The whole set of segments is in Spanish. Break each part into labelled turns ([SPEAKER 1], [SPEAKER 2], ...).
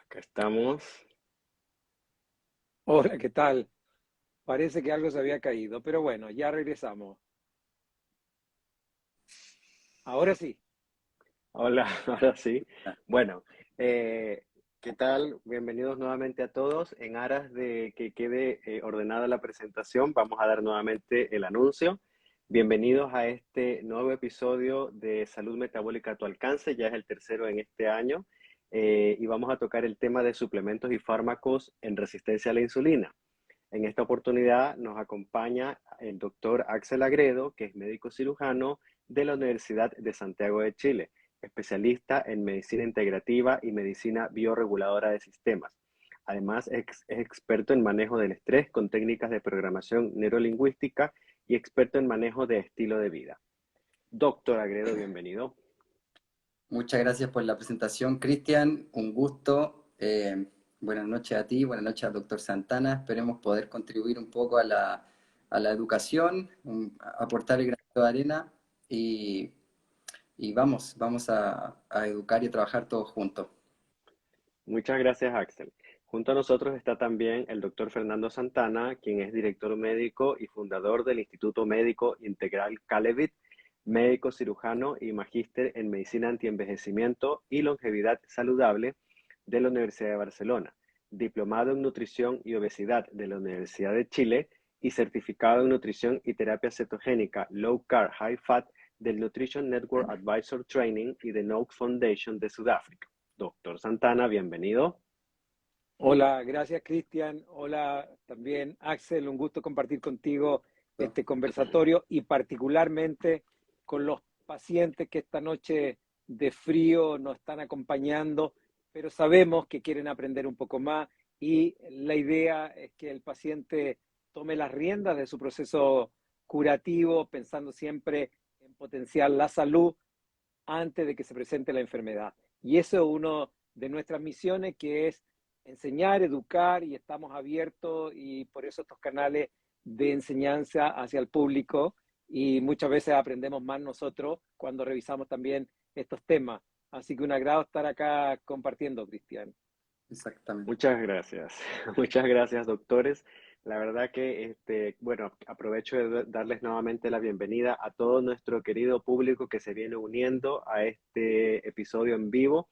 [SPEAKER 1] Acá estamos.
[SPEAKER 2] Hola, ¿qué tal? Parece que algo se había caído, pero bueno, ya regresamos. Ahora sí.
[SPEAKER 1] Hola, ahora sí. Bueno, eh, ¿qué tal? Bienvenidos nuevamente a todos. En aras de que quede ordenada la presentación, vamos a dar nuevamente el anuncio. Bienvenidos a este nuevo episodio de Salud Metabólica a tu alcance. Ya es el tercero en este año y vamos a tocar el tema de suplementos y fármacos en resistencia a la insulina. En esta oportunidad nos acompaña el doctor Axel Agredo, que es médico cirujano de la Universidad de Santiago de Chile, especialista en medicina integrativa y medicina bioreguladora de sistemas. Además, es experto en manejo del estrés con técnicas de programación neurolingüística y experto en manejo de estilo de vida. Doctor Agredo, bienvenido.
[SPEAKER 3] Muchas gracias por la presentación, Cristian. Un gusto. Buenas noches a ti, buenas noches al doctor Santana. Esperemos poder contribuir un poco a la educación, aportar el granito de arena y, y vamos a educar y a trabajar todos juntos.
[SPEAKER 1] Muchas gracias, Axel. Junto a nosotros está también el doctor Fernando Santana, quien es director médico y fundador del Instituto Médico Integral Calevit, médico cirujano y magíster en medicina antienvejecimiento y longevidad saludable de la Universidad de Barcelona, diplomado en nutrición y obesidad de la Universidad de Chile y certificado en nutrición y terapia cetogénica Low Carb High Fat del Nutrition Network Advisor Training y de Noke Foundation de Sudáfrica. Doctor Santana, bienvenido.
[SPEAKER 2] Hola, gracias Cristian. Hola también Axel, un gusto compartir contigo este conversatorio y particularmente con los pacientes que esta noche de frío nos están acompañando, pero sabemos que quieren aprender un poco más y la idea es que el paciente tome las riendas de su proceso curativo, pensando siempre en potenciar la salud antes de que se presente la enfermedad. Y eso es una de nuestras misiones, que es enseñar, educar, y estamos abiertos y por eso estos canales de enseñanza hacia el público, y muchas veces aprendemos más nosotros cuando revisamos también estos temas. Así que un agrado estar acá compartiendo, Cristian.
[SPEAKER 3] Exactamente.
[SPEAKER 1] Muchas gracias. Muchas gracias, doctores. La verdad que, bueno, aprovecho de darles nuevamente la bienvenida a todo nuestro querido público que se viene uniendo a este episodio en vivo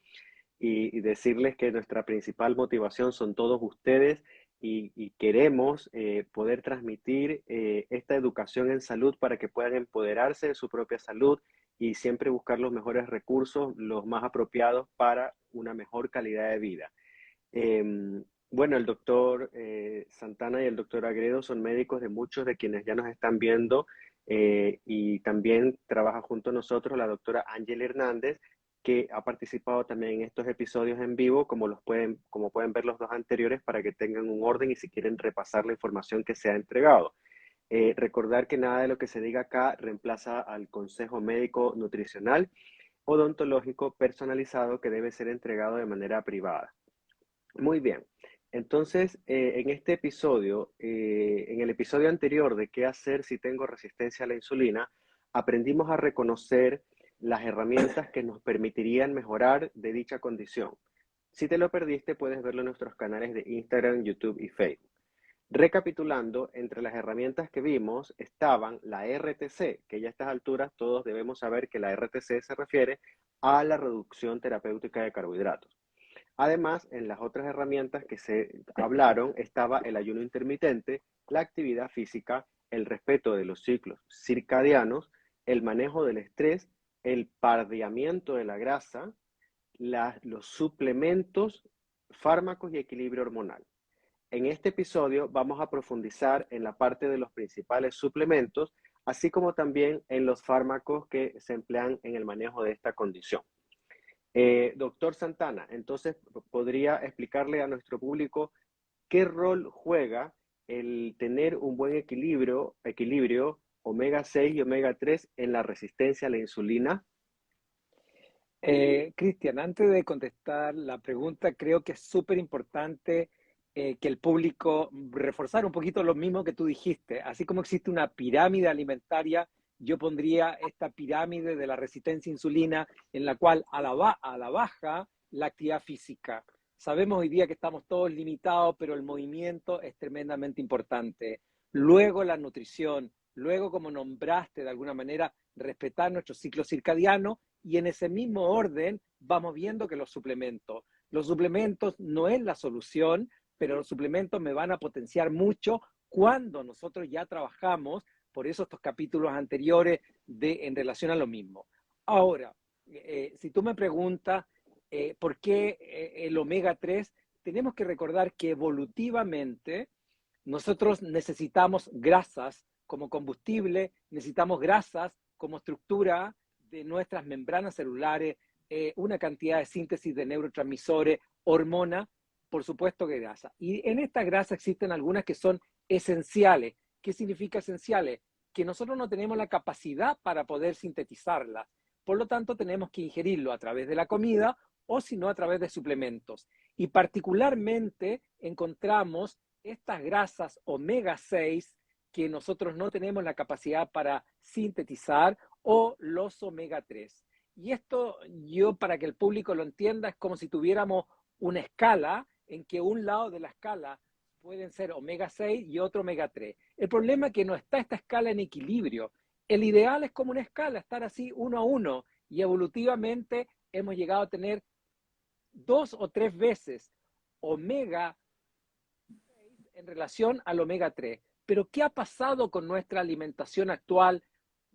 [SPEAKER 1] y decirles que nuestra principal motivación son todos ustedes y queremos poder transmitir esta educación en salud para que puedan empoderarse de su propia salud y siempre buscar los mejores recursos, los más apropiados para una mejor calidad de vida. Bueno, el doctor Santana y el doctor Agredo son médicos de muchos de quienes ya nos están viendo y también trabaja junto a nosotros la doctora Ángela Hernández, que ha participado también en estos episodios en vivo, como pueden ver los dos anteriores, para que tengan un orden y si quieren repasar la información que se ha entregado. Recordar que nada de lo que se diga acá reemplaza al consejo médico nutricional odontológico personalizado que debe ser entregado de manera privada. Muy bien. Entonces, en este episodio, en el episodio anterior de qué hacer si tengo resistencia a la insulina, aprendimos a reconocer las herramientas que nos permitirían mejorar de dicha condición. Si te lo perdiste, puedes verlo en nuestros canales de Instagram, YouTube y Facebook. Recapitulando, entre las herramientas que vimos estaban la RTC, que ya a estas alturas todos debemos saber que la RTC se refiere a la reducción terapéutica de carbohidratos. Además, en las otras herramientas que se hablaron estaba el ayuno intermitente, la actividad física, el respeto de los ciclos circadianos, el manejo del estrés, el pardeamiento de la grasa, los suplementos, fármacos y equilibrio hormonal. En este episodio vamos a profundizar en la parte de los principales suplementos, así como también en los fármacos que se emplean en el manejo de esta condición. Doctor Santana, entonces, ¿podría explicarle a nuestro público qué rol juega el tener un buen equilibrio omega 6 y omega 3 en la resistencia a la insulina?
[SPEAKER 2] Cristian, antes de contestar la pregunta, creo que es súper importante que el público reforzar un poquito lo mismo que tú dijiste. Así como existe una pirámide alimentaria, yo pondría esta pirámide de la resistencia a insulina en la cual a la baja la actividad física. Sabemos hoy día que estamos todos limitados, pero el movimiento es tremendamente importante. Luego la nutrición, luego como nombraste de alguna manera, respetar nuestro ciclo circadiano y en ese mismo orden vamos viendo que los suplementos no es la solución, pero los suplementos me van a potenciar mucho cuando nosotros ya trabajamos, por eso estos capítulos anteriores en relación a lo mismo. Ahora, si tú me preguntas por qué el omega 3, tenemos que recordar que evolutivamente nosotros necesitamos grasas como combustible, necesitamos grasas como estructura de nuestras membranas celulares, una cantidad de síntesis de neurotransmisores, hormonas, por supuesto que grasa. Y en esta grasa existen algunas que son esenciales. ¿Qué significa esenciales? Que nosotros no tenemos la capacidad para poder sintetizarlas. Por lo tanto, tenemos que ingerirlo a través de la comida o si no a través de suplementos. Y particularmente encontramos estas grasas omega 6 que nosotros no tenemos la capacidad para sintetizar o los omega 3. Y esto yo, para que el público lo entienda, es como si tuviéramos una escala en que un lado de la escala pueden ser omega 6 y otro omega 3. El problema es que no está esta escala en equilibrio. El ideal es como una escala, estar así 1 a 1, y evolutivamente hemos llegado a tener 2 o 3 veces omega 6 en relación al omega 3. Pero ¿qué ha pasado con nuestra alimentación actual?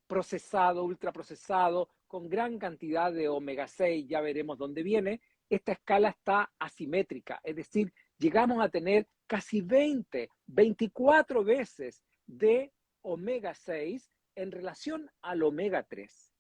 [SPEAKER 2] Procesado, ultraprocesado, con gran cantidad de omega 6, ya veremos dónde viene. Esta escala está asimétrica, es decir, llegamos a tener casi 20, 24 veces de omega 6 en relación al omega 3.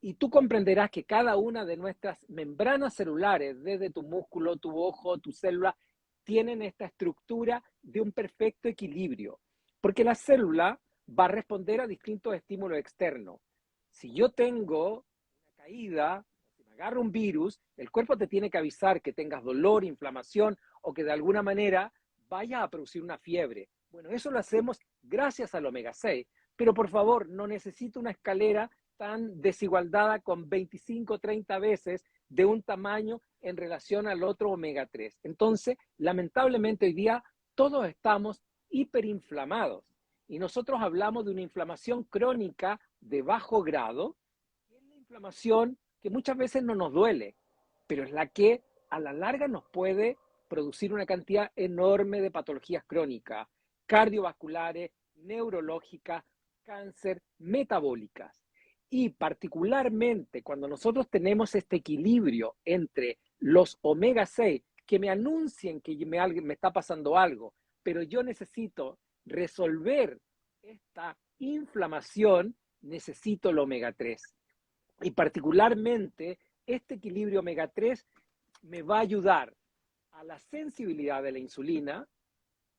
[SPEAKER 2] Y tú comprenderás que cada una de nuestras membranas celulares, desde tu músculo, tu ojo, tu célula, tienen esta estructura de un perfecto equilibrio. Porque la célula va a responder a distintos estímulos externos. Si yo tengo una caída, si me agarra un virus, el cuerpo te tiene que avisar que tengas dolor, inflamación o que de alguna manera vaya a producir una fiebre. Bueno, eso lo hacemos gracias al omega 6, pero por favor, no necesito una escalera tan desigualdada con 25, 30 veces de un tamaño en relación al otro omega 3. Entonces, lamentablemente hoy día todos estamos hiperinflamados. Y nosotros hablamos de una inflamación crónica de bajo grado, que es la inflamación que muchas veces no nos duele, pero es la que a la larga nos puede producir una cantidad enorme de patologías crónicas, cardiovasculares, neurológicas, cáncer, metabólicas. Y particularmente cuando nosotros tenemos este equilibrio entre los omega 6, que me anuncien que me está pasando algo, pero yo necesito resolver esta inflamación, necesito el omega 3. Y particularmente este equilibrio omega 3 me va a ayudar a la sensibilidad de la insulina,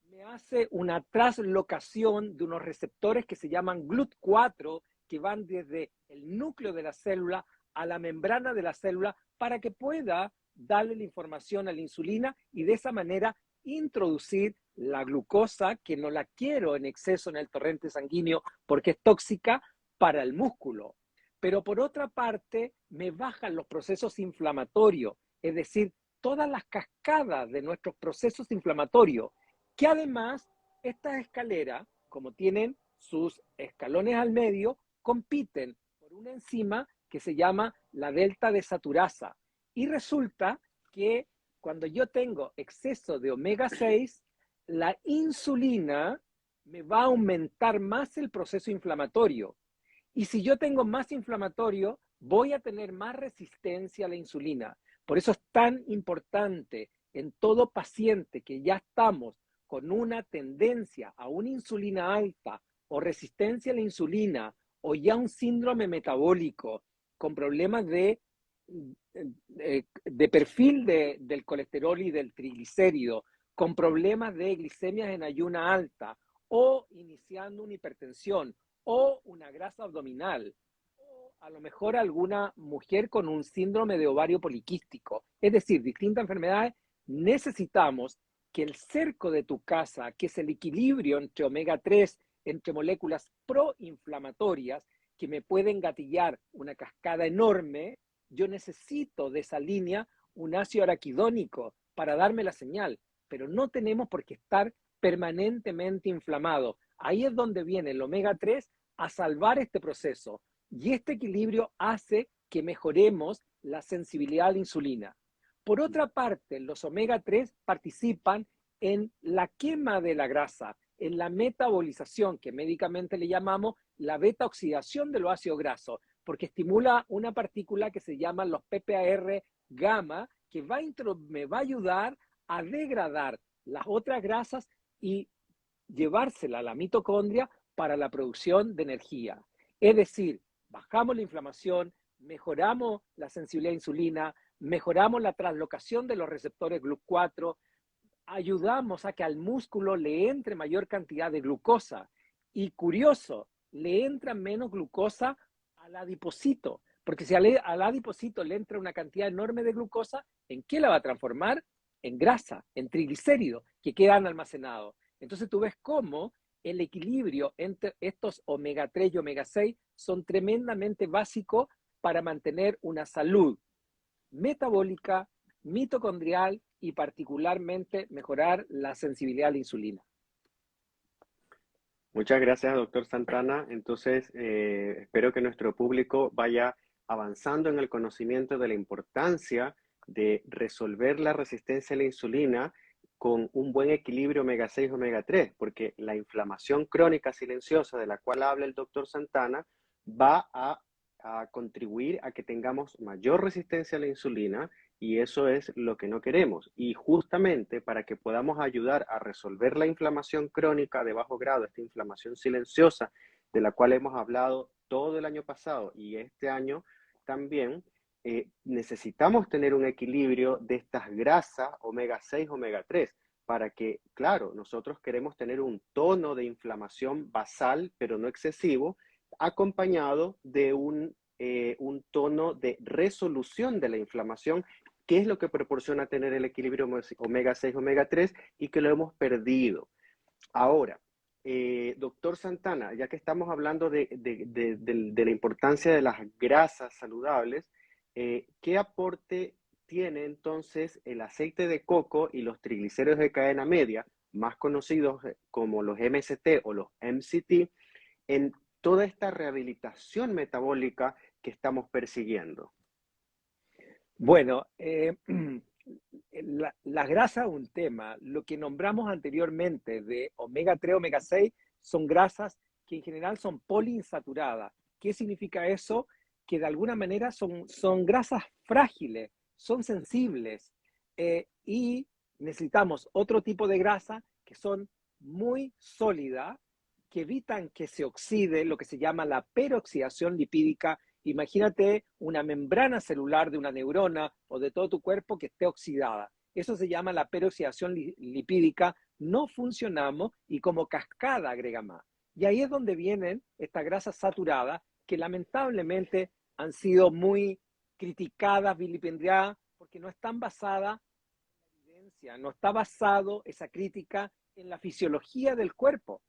[SPEAKER 2] me hace una traslocación de unos receptores que se llaman GLUT4, que van desde el núcleo de la célula a la membrana de la célula para que pueda darle la información a la insulina y de esa manera introducir la glucosa, que no la quiero en exceso en el torrente sanguíneo porque es tóxica para el músculo. Pero por otra parte, me bajan los procesos inflamatorios, es decir, todas las cascadas de nuestros procesos inflamatorios, que además estas escaleras, como tienen sus escalones al medio, compiten por una enzima que se llama la delta desaturasa. Y resulta que cuando yo tengo exceso de omega 6, la insulina me va a aumentar más el proceso inflamatorio. Y si yo tengo más inflamatorio, voy a tener más resistencia a la insulina. Por eso es tan importante en todo paciente que ya estamos con una tendencia a una insulina alta o resistencia a la insulina o ya un síndrome metabólico con problemas de perfil del colesterol y del triglicérido, con problemas de glicemias en ayuna alta o iniciando una hipertensión o una grasa abdominal, o a lo mejor alguna mujer con un síndrome de ovario poliquístico, es decir, distintas enfermedades, necesitamos que el cerco de tu casa, que es el equilibrio entre omega 3, entre moléculas proinflamatorias que me pueden gatillar una cascada enorme, yo necesito de esa línea un ácido araquidónico para darme la señal, pero no tenemos por qué estar permanentemente inflamados. Ahí es donde viene el omega 3 a salvar este proceso. Y este equilibrio hace que mejoremos la sensibilidad a la insulina. Por otra parte, los omega 3 participan en la quema de la grasa, en la metabolización, que médicamente le llamamos la beta oxidación de los ácidos grasos, porque estimula una partícula que se llama los PPAR gamma, que me va a ayudar a degradar las otras grasas y llevársela a la mitocondria para la producción de energía. Es decir, bajamos la inflamación, mejoramos la sensibilidad a insulina, mejoramos la translocación de los receptores GLUT4, ayudamos a que al músculo le entre mayor cantidad de glucosa. Y curioso, le entra menos glucosa al adipocito, porque si al adipocito le entra una cantidad enorme de glucosa, ¿en qué la va a transformar? En grasa, en triglicéridos, que quedan almacenados. Entonces tú ves cómo el equilibrio entre estos omega 3 y omega 6 son tremendamente básicos para mantener una salud metabólica, mitocondrial y particularmente mejorar la sensibilidad a la insulina.
[SPEAKER 1] Muchas gracias, doctor Santana. Entonces, espero que nuestro público vaya avanzando en el conocimiento de la importancia de resolver la resistencia a la insulina con un buen equilibrio omega 6, omega 3, porque la inflamación crónica silenciosa de la cual habla el doctor Santana va a contribuir a que tengamos mayor resistencia a la insulina, y eso es lo que no queremos. Y justamente para que podamos ayudar a resolver la inflamación crónica de bajo grado, esta inflamación silenciosa de la cual hemos hablado todo el año pasado y este año también, necesitamos tener un equilibrio de estas grasas omega 6, omega 3, para que, claro, nosotros queremos tener un tono de inflamación basal, pero no excesivo, acompañado de un tono de resolución de la inflamación, que es lo que proporciona tener el equilibrio omega 6, omega 3, y que lo hemos perdido. Ahora, doctor Santana, ya que estamos hablando de la importancia de las grasas saludables, ¿qué aporte tiene entonces el aceite de coco y los triglicéridos de cadena media, más conocidos como los MST o los MCT, en toda esta rehabilitación metabólica que estamos persiguiendo?
[SPEAKER 2] Bueno, la grasa es un tema. Lo que nombramos anteriormente de omega 3, omega 6 son grasas que en general son poliinsaturadas. ¿Qué significa eso? Que de alguna manera son grasas frágiles, son sensibles, y necesitamos otro tipo de grasa que son muy sólidas, que evitan que se oxide, lo que se llama la peroxidación lipídica. Imagínate una membrana celular de una neurona o de todo tu cuerpo que esté oxidada. Eso se llama la peroxidación lipídica. No funcionamos y como cascada agrega más. Y ahí es donde vienen estas grasas saturadas que lamentablemente han sido muy criticadas, vilipendiadas, porque no están basadas en la evidencia, no está basado esa crítica en la fisiología del cuerpo.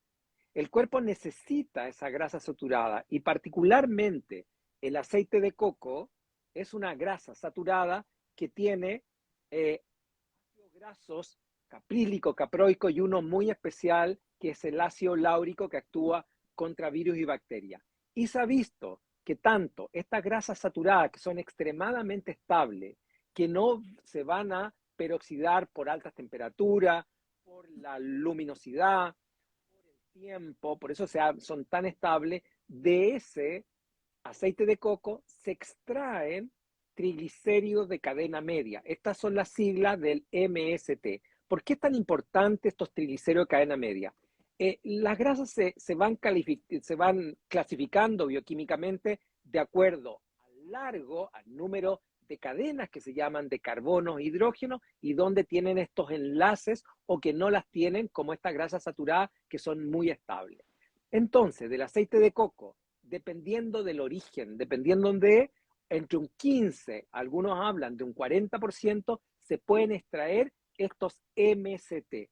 [SPEAKER 2] El cuerpo necesita esa grasa saturada y particularmente el aceite de coco es una grasa saturada que tiene ácidos grasos caprílico, caproico y uno muy especial que es el ácido láurico que actúa contra virus y bacterias. Y se ha visto que tanto estas grasas saturadas que son extremadamente estables, que no se van a peroxidar por altas temperaturas, por la luminosidad, por el tiempo, por eso son tan estables, de ese aceite de coco se extraen triglicéridos de cadena media. Estas son las siglas del MST. ¿Por qué es tan importante estos triglicéridos de cadena media? Las grasas se van clasificando bioquímicamente de acuerdo al largo, al número de cadenas que se llaman de carbono e hidrógeno y donde tienen estos enlaces o que no las tienen, como estas grasas saturadas que son muy estables. Entonces, del aceite de coco, dependiendo del origen, dependiendo de entre un 15, algunos hablan de un 40%, se pueden extraer estos MST.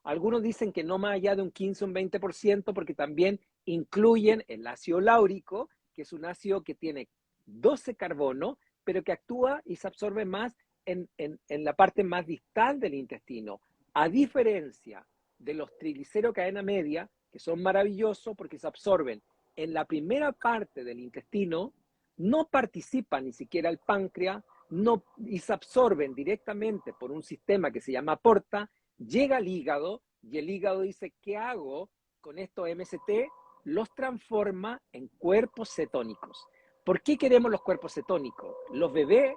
[SPEAKER 2] Algunos dicen que no más allá de un 15 o un 20%, porque también incluyen el ácido láurico, que es un ácido que tiene 12 carbonos, pero que actúa y se absorbe más en la parte más distal del intestino, a diferencia de los triglicéridos cadena media, que son maravillosos porque se absorben en la primera parte del intestino, no participa ni siquiera el páncreas, no, y se absorben directamente por un sistema que se llama porta, llega al hígado y el hígado dice, ¿qué hago con estos MST? Los transforma en cuerpos cetónicos. ¿Por qué queremos los cuerpos cetónicos? Los bebés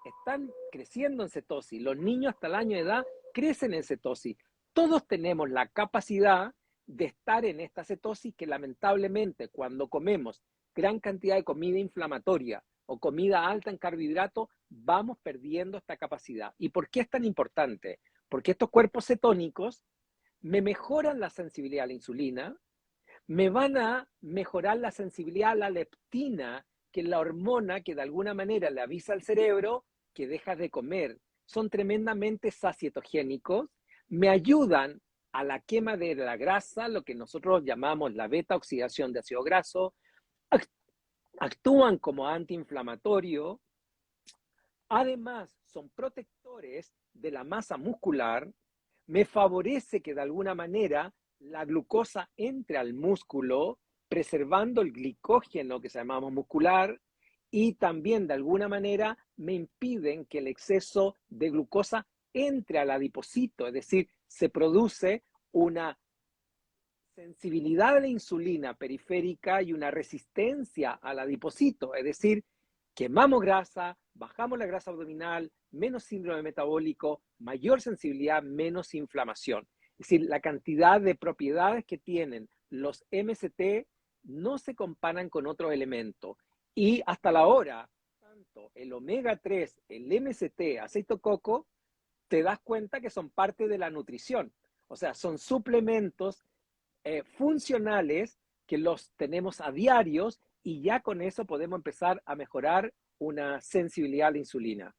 [SPEAKER 2] están creciendo en cetosis, los niños hasta el año de edad crecen en cetosis. Todos tenemos la capacidad de estar en esta cetosis que lamentablemente cuando comemos gran cantidad de comida inflamatoria o comida alta en carbohidratos, vamos perdiendo esta capacidad. ¿Y por qué es tan importante? Porque estos cuerpos cetónicos me mejoran la sensibilidad a la insulina, me van a mejorar la sensibilidad a la leptina, que es la hormona que de alguna manera le avisa al cerebro que dejas de comer. Son tremendamente sacietogénicos, me ayudan a la quema de la grasa, lo que nosotros llamamos la beta oxidación de ácido graso, actúan como antiinflamatorio, además son protectores de la masa muscular, me favorece que de alguna manera la glucosa entre al músculo, preservando el glicógeno que llamamos muscular, y también de alguna manera me impiden que el exceso de glucosa entre al adipocito, es decir, se produce una sensibilidad a la insulina periférica y una resistencia al adipocito, es decir, quemamos grasa, bajamos la grasa abdominal, menos síndrome metabólico, mayor sensibilidad, menos inflamación. Es decir, la cantidad de propiedades que tienen los MST no se comparan con otros elementos. Y hasta la hora, tanto el omega 3, el MST, aceite de coco, te das cuenta que son parte de la nutrición. O sea, son suplementos funcionales que los tenemos a diarios y ya con eso podemos empezar a mejorar una sensibilidad a la insulina.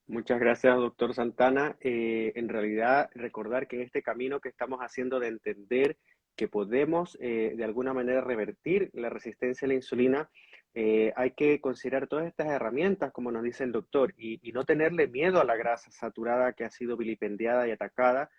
[SPEAKER 1] Muchas gracias, doctor Santana. En realidad, recordar que en este camino que estamos haciendo de entender que podemos de alguna manera revertir la resistencia a la insulina, hay que considerar todas estas herramientas, como nos dice el doctor, y no tenerle miedo a la grasa saturada que ha sido vilipendiada y atacada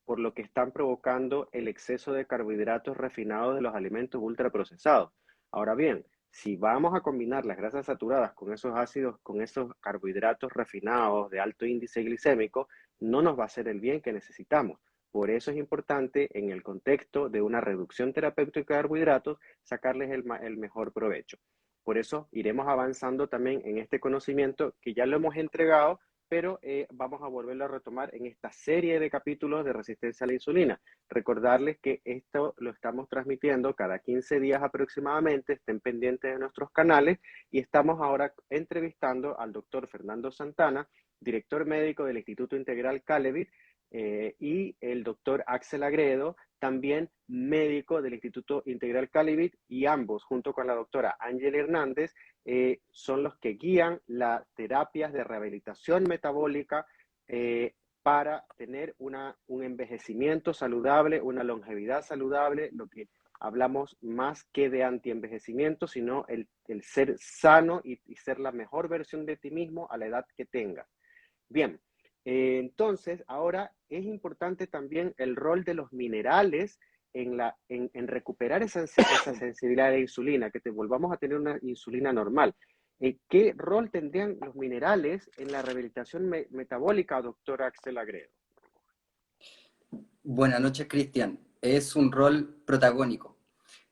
[SPEAKER 1] por lo que están provocando el exceso de carbohidratos refinados de los alimentos ultraprocesados. Ahora bien, si vamos a combinar las grasas saturadas con esos ácidos, con esos carbohidratos refinados de alto índice glicémico, no nos va a hacer el bien que necesitamos. Por eso es importante, en el contexto de una reducción terapéutica de carbohidratos, sacarles el mejor provecho. Por eso iremos avanzando también en este conocimiento que ya lo hemos entregado, pero vamos a volverlo a retomar en esta serie de capítulos de resistencia a la insulina. Recordarles que esto lo estamos transmitiendo cada 15 días aproximadamente, estén pendientes de nuestros canales, y estamos ahora entrevistando al doctor Fernando Santana, director médico del Instituto Integral Calevit, y el doctor Axel Agredo, también médico del Instituto Integral Calevit, y ambos, junto con la doctora Ángela Hernández, son los que guían las terapias de rehabilitación metabólica para tener un envejecimiento saludable, una longevidad saludable, lo que hablamos más que de antienvejecimiento, sino el ser sano y ser la mejor versión de ti mismo a la edad que tengas. Bien, entonces ahora es importante también el rol de los minerales en recuperar esa sensibilidad a la insulina, que te volvamos a tener una insulina normal. ¿Qué rol tendrían los minerales en la rehabilitación metabólica, doctor Axel Agredo?
[SPEAKER 3] Buenas noches, Cristian. Es un rol protagónico.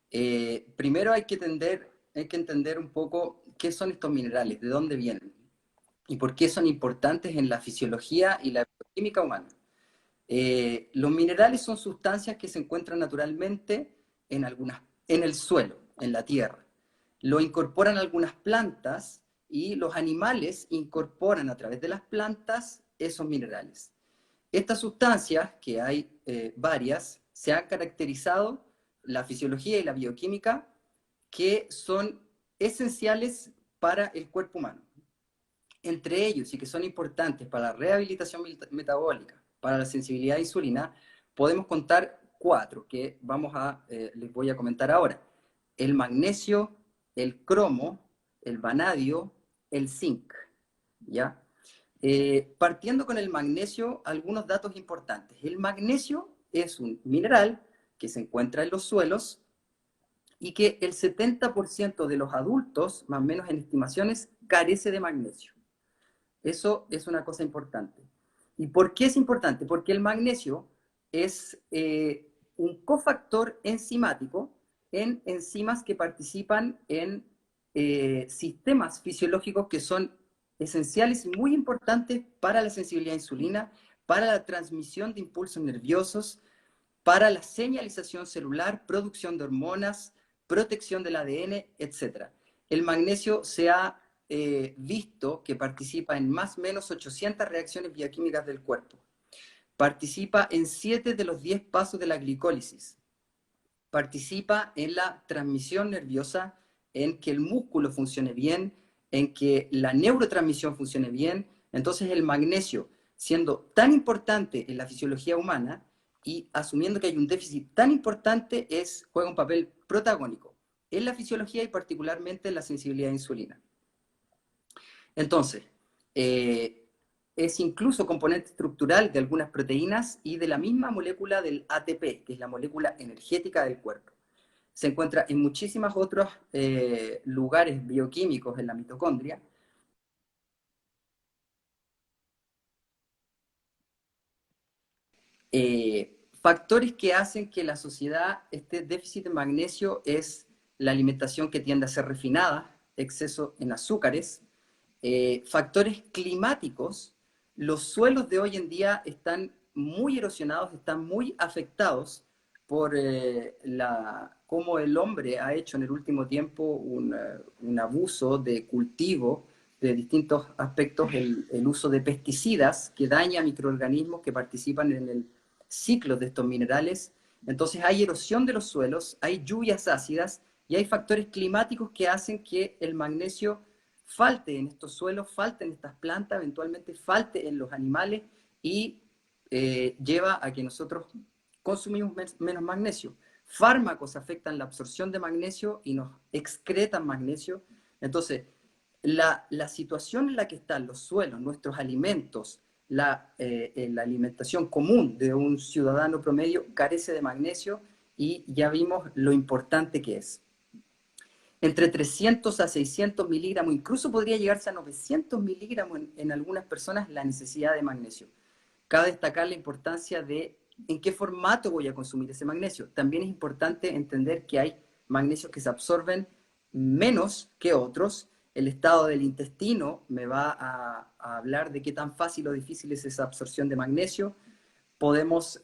[SPEAKER 3] Primero hay que entender un poco qué son estos minerales, de dónde vienen y por qué son importantes en la fisiología y la bioquímica humana. Los minerales son sustancias que se encuentran naturalmente en el suelo, en la tierra. Lo incorporan algunas plantas y los animales incorporan a través de las plantas esos minerales. Estas sustancias, que hay varias, se han caracterizado la fisiología y la bioquímica que son esenciales para el cuerpo humano. Entre ellos, y que son importantes para la rehabilitación metabólica, para la sensibilidad a la insulina, podemos contar 4 que les voy a comentar ahora. El magnesio, el cromo, el vanadio, el zinc. ¿ya? Partiendo con el magnesio, algunos datos importantes. El magnesio es un mineral que se encuentra en los suelos y que el 70% de los adultos, más o menos en estimaciones, carece de magnesio. Eso es una cosa importante. ¿Y por qué es importante? Porque el magnesio es un cofactor enzimático en enzimas que participan en sistemas fisiológicos que son esenciales y muy importantes para la sensibilidad a insulina, para la transmisión de impulsos nerviosos, para la señalización celular, producción de hormonas, protección del ADN, etc. El magnesio se ha visto que participa en más o menos 800 reacciones bioquímicas del cuerpo. Participa en 7 de los 10 pasos de la glicólisis. Participa en la transmisión nerviosa, en que el músculo funcione bien, en que la neurotransmisión funcione bien. Entonces el magnesio, siendo tan importante en la fisiología humana y asumiendo que hay un déficit tan importante, juega un papel protagónico en la fisiología y particularmente en la sensibilidad a insulina. Entonces, es incluso componente estructural de algunas proteínas y de la misma molécula del ATP, que es la molécula energética del cuerpo. Se encuentra en muchísimos otros lugares bioquímicos en la mitocondria. Factores que hacen que la sociedad esté déficit de magnesio es la alimentación que tiende a ser refinada, exceso en azúcares, factores climáticos. Los suelos de hoy en día están muy erosionados, están muy afectados por cómo el hombre ha hecho en el último tiempo un abuso de cultivo de distintos aspectos, el uso de pesticidas que daña a microorganismos que participan en el ciclo de estos minerales. Entonces hay erosión de los suelos, hay lluvias ácidas y hay factores climáticos que hacen que el magnesio falte en estos suelos, falte en estas plantas, eventualmente falte en los animales y lleva a que nosotros consumimos menos magnesio. Fármacos afectan la absorción de magnesio y nos excretan magnesio. Entonces, la situación en la que están los suelos, nuestros alimentos, la alimentación común de un ciudadano promedio carece de magnesio y ya vimos lo importante que es. Entre 300 a 600 miligramos, incluso podría llegarse a 900 miligramos en algunas personas la necesidad de magnesio. Cabe destacar la importancia de en qué formato voy a consumir ese magnesio. También es importante entender que hay magnesios que se absorben menos que otros. El estado del intestino me va a hablar de qué tan fácil o difícil es esa absorción de magnesio. Podemos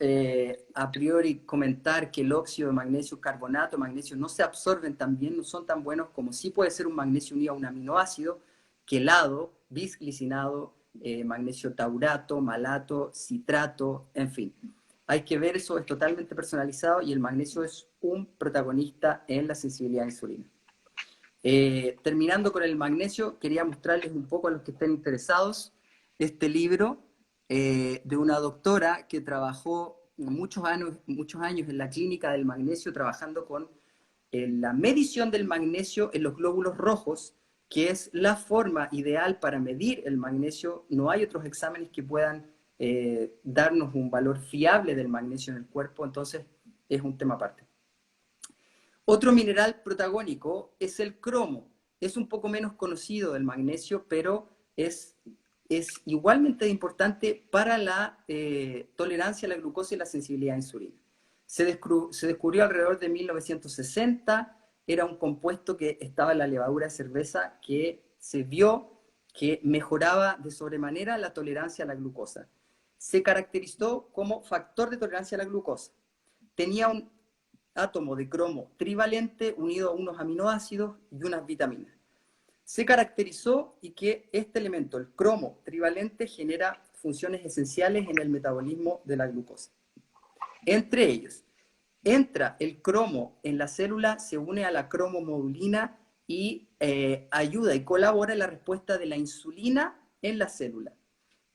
[SPEAKER 3] a priori comentar que el óxido de magnesio, carbonato, magnesio no se absorben tan bien, no son tan buenos como sí puede ser un magnesio unido a un aminoácido, quelado, bisglicinado, magnesio taurato, malato, citrato, en fin. Hay que ver, eso es totalmente personalizado y el magnesio es un protagonista en la sensibilidad a insulina. Terminando con el magnesio, quería mostrarles un poco a los que estén interesados este libro de una doctora que trabajó muchos años en la clínica del magnesio, trabajando con la medición del magnesio en los glóbulos rojos, que es la forma ideal para medir el magnesio. No hay otros exámenes que puedan darnos un valor fiable del magnesio en el cuerpo, entonces es un tema aparte. Otro mineral protagónico es el cromo. Es un poco menos conocido del magnesio, pero es igualmente importante para la tolerancia a la glucosa y la sensibilidad a insulina. Se descubrió alrededor de 1960, era un compuesto que estaba en la levadura de cerveza que se vio que mejoraba de sobremanera la tolerancia a la glucosa. Se caracterizó como factor de tolerancia a la glucosa. Tenía un átomo de cromo trivalente unido a unos aminoácidos y unas vitaminas. Se caracterizó y que este elemento, el cromo trivalente, genera funciones esenciales en el metabolismo de la glucosa. Entre ellos, entra el cromo en la célula, se une a la cromomodulina y ayuda y colabora en la respuesta de la insulina en la célula.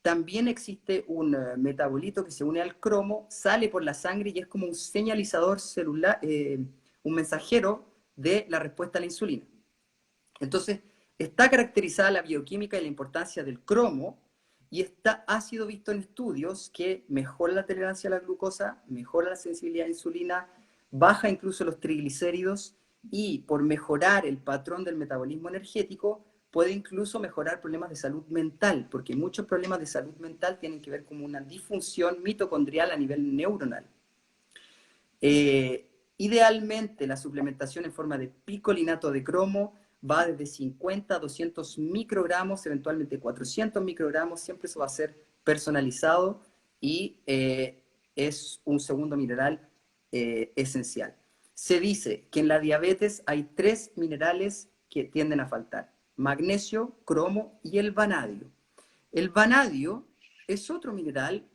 [SPEAKER 3] También existe un metabolito que se une al cromo, sale por la sangre y es como un señalizador celular, un mensajero de la respuesta a la insulina. Entonces, Está caracterizada la bioquímica y la importancia del cromo, y ha sido visto en estudios que mejora la tolerancia a la glucosa, mejora la sensibilidad a la insulina, baja incluso los triglicéridos, y por mejorar el patrón del metabolismo energético, puede incluso mejorar problemas de salud mental, porque muchos problemas de salud mental tienen que ver con una disfunción mitocondrial a nivel neuronal. Idealmente, la suplementación en forma de picolinato de cromo va desde 50 a 200 microgramos, eventualmente 400 microgramos, siempre eso va a ser personalizado, y es un segundo mineral esencial. Se dice que en la diabetes hay 3 minerales que tienden a faltar: magnesio, cromo y el vanadio. El vanadio es otro mineral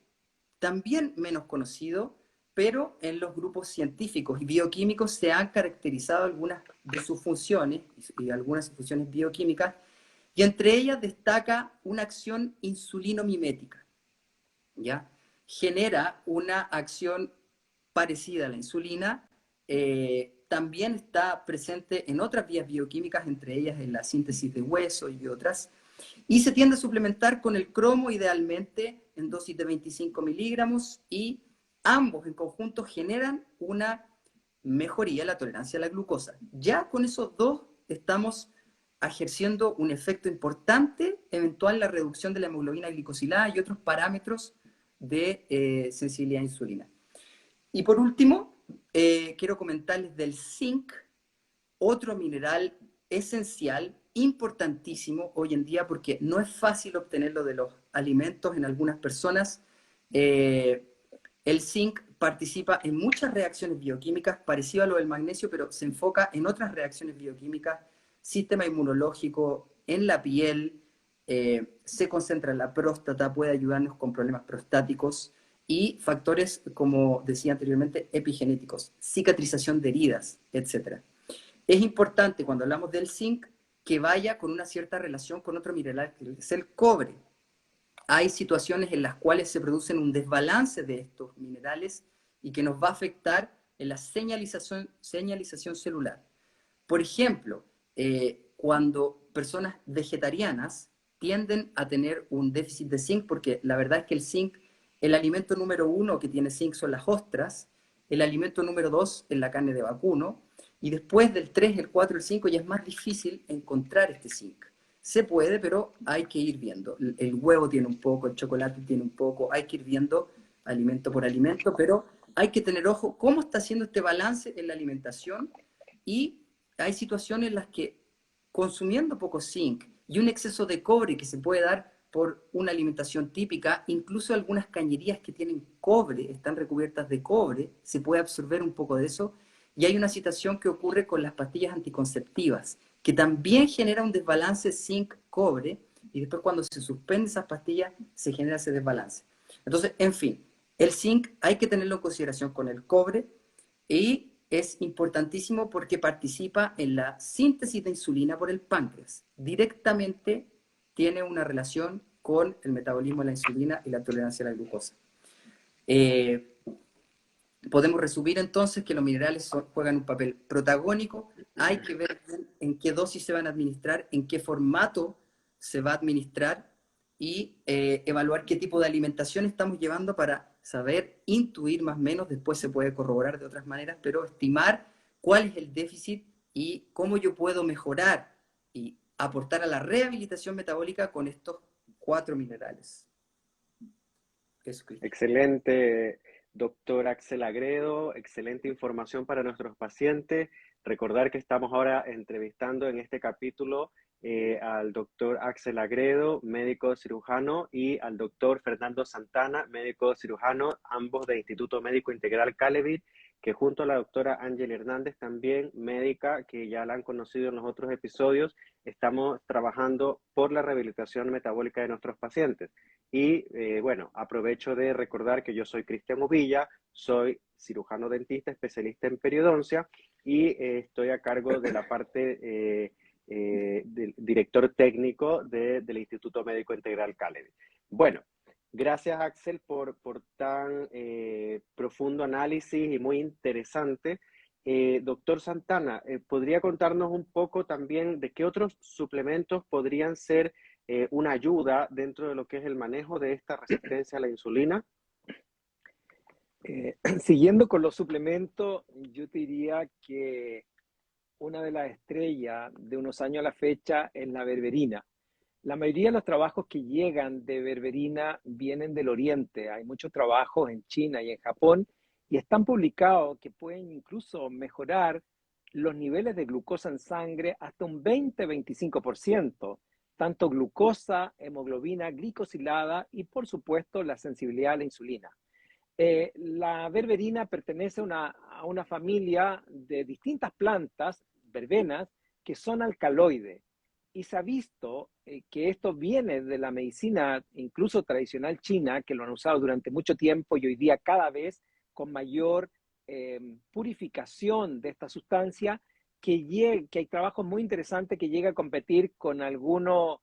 [SPEAKER 3] también menos conocido, pero en los grupos científicos y bioquímicos se han caracterizado algunas de sus funciones y algunas funciones bioquímicas, y entre ellas destaca una acción insulino-mimética, ¿ya? Genera una acción parecida a la insulina, también está presente en otras vías bioquímicas, entre ellas en la síntesis de hueso y otras, y se tiende a suplementar con el cromo idealmente en dosis de 25 miligramos, y ambos en conjunto generan una mejoría de la tolerancia a la glucosa. Ya con esos dos estamos ejerciendo un efecto importante eventual en la reducción de la hemoglobina glicosilada y otros parámetros de sensibilidad a insulina. Y por último, quiero comentarles del zinc, otro mineral esencial, importantísimo hoy en día, porque no es fácil obtenerlo de los alimentos en algunas personas. El zinc participa en muchas reacciones bioquímicas, parecido a lo del magnesio, pero se enfoca en otras reacciones bioquímicas, sistema inmunológico, en la piel, se concentra en la próstata, puede ayudarnos con problemas prostáticos, y factores, como decía anteriormente, epigenéticos, cicatrización de heridas, etc. Es importante cuando hablamos del zinc que vaya con una cierta relación con otro mineral, que es el cobre. Hay situaciones en las cuales se produce un desbalance de estos minerales y que nos va a afectar en la señalización celular. Por ejemplo, cuando personas vegetarianas tienden a tener un déficit de zinc, porque la verdad es que el zinc, el alimento número 1 que tiene zinc son las ostras, el alimento número 2 es la carne de vacuno, y después del 3, el 4, el 5 ya es más difícil encontrar este zinc. Se puede, pero hay que ir viendo. El huevo tiene un poco, el chocolate tiene un poco, hay que ir viendo alimento por alimento, pero hay que tener ojo cómo está haciendo este balance en la alimentación. Y hay situaciones en las que consumiendo poco zinc y un exceso de cobre que se puede dar por una alimentación típica, incluso algunas cañerías que tienen cobre, están recubiertas de cobre, se puede absorber un poco de eso. Y hay una situación que ocurre con las pastillas anticonceptivas, que también genera un desbalance zinc-cobre, y después cuando se suspenden esas pastillas se genera ese desbalance. Entonces, en fin, el zinc hay que tenerlo en consideración con el cobre, y es importantísimo porque participa en la síntesis de insulina por el páncreas. Directamente tiene una relación con el metabolismo de la insulina y la tolerancia a la glucosa. Podemos resumir entonces que los minerales juegan un papel protagónico. Hay que ver en qué dosis se van a administrar, en qué formato se va a administrar, y evaluar qué tipo de alimentación estamos llevando para saber intuir más o menos. Después se puede corroborar de otras maneras, pero estimar cuál es el déficit y cómo yo puedo mejorar y aportar a la rehabilitación metabólica con estos 4 minerales. Eso, Cristian.
[SPEAKER 1] Excelente, doctor Axel Agredo, excelente información para nuestros pacientes. Recordar que estamos ahora entrevistando en este capítulo al doctor Axel Agredo, médico cirujano, y al doctor Fernando Santana, médico cirujano, ambos de Instituto Médico Integral Calevid, que junto a la doctora Ángel Hernández, también médica, que ya la han conocido en los otros episodios, estamos trabajando por la rehabilitación metabólica de nuestros pacientes. Y bueno, aprovecho de recordar que yo soy Cristian Uvilla, soy cirujano dentista, especialista en periodoncia, y estoy a cargo de la parte del director técnico del Instituto Médico Integral Calevi. Bueno, gracias Axel por tan profundo análisis y muy interesante. Doctor Santana, ¿podría contarnos un poco también de qué otros suplementos podrían ser una ayuda dentro de lo que es el manejo de esta resistencia a la insulina?
[SPEAKER 2] Siguiendo con los suplementos, yo te diría que una de las estrellas de unos años a la fecha es la berberina. La mayoría de los trabajos que llegan de berberina vienen del Oriente. Hay muchos trabajos en China y en Japón y están publicados que pueden incluso mejorar los niveles de glucosa en sangre hasta un 20-25%, tanto glucosa, hemoglobina, glicosilada y por supuesto la sensibilidad a la insulina. La berberina pertenece a una familia de distintas plantas, verbenas, que son alcaloides. Y se ha visto que esto viene de la medicina, incluso tradicional china, que lo han usado durante mucho tiempo y hoy día cada vez con mayor purificación de esta sustancia, que hay trabajos muy interesantes que llega a competir con algunos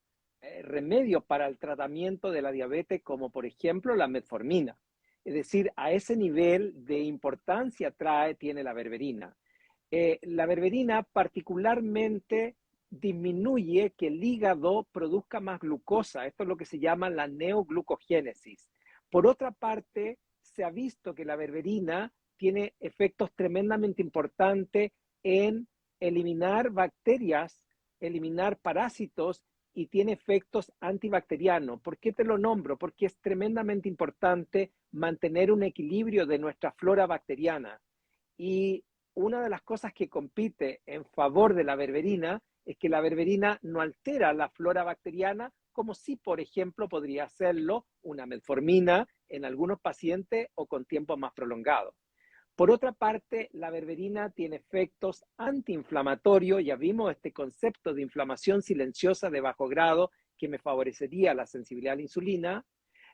[SPEAKER 2] remedios para el tratamiento de la diabetes, como por ejemplo la metformina. Es decir, a ese nivel de importancia tiene la berberina. La berberina particularmente disminuye que el hígado produzca más glucosa. Esto es lo que se llama la neoglucogénesis. Por otra parte, se ha visto que la berberina tiene efectos tremendamente importantes en eliminar bacterias, eliminar parásitos y tiene efectos antibacterianos. ¿Por qué te lo nombro? Porque es tremendamente importante mantener un equilibrio de nuestra flora bacteriana. Y una de las cosas que compite en favor de la berberina es que la berberina no altera la flora bacteriana como si, por ejemplo, podría hacerlo una metformina en algunos pacientes o con tiempo más prolongado. Por otra parte, la berberina tiene efectos antiinflamatorios. Ya vimos este concepto de inflamación silenciosa de bajo grado que me favorecería la sensibilidad a la insulina.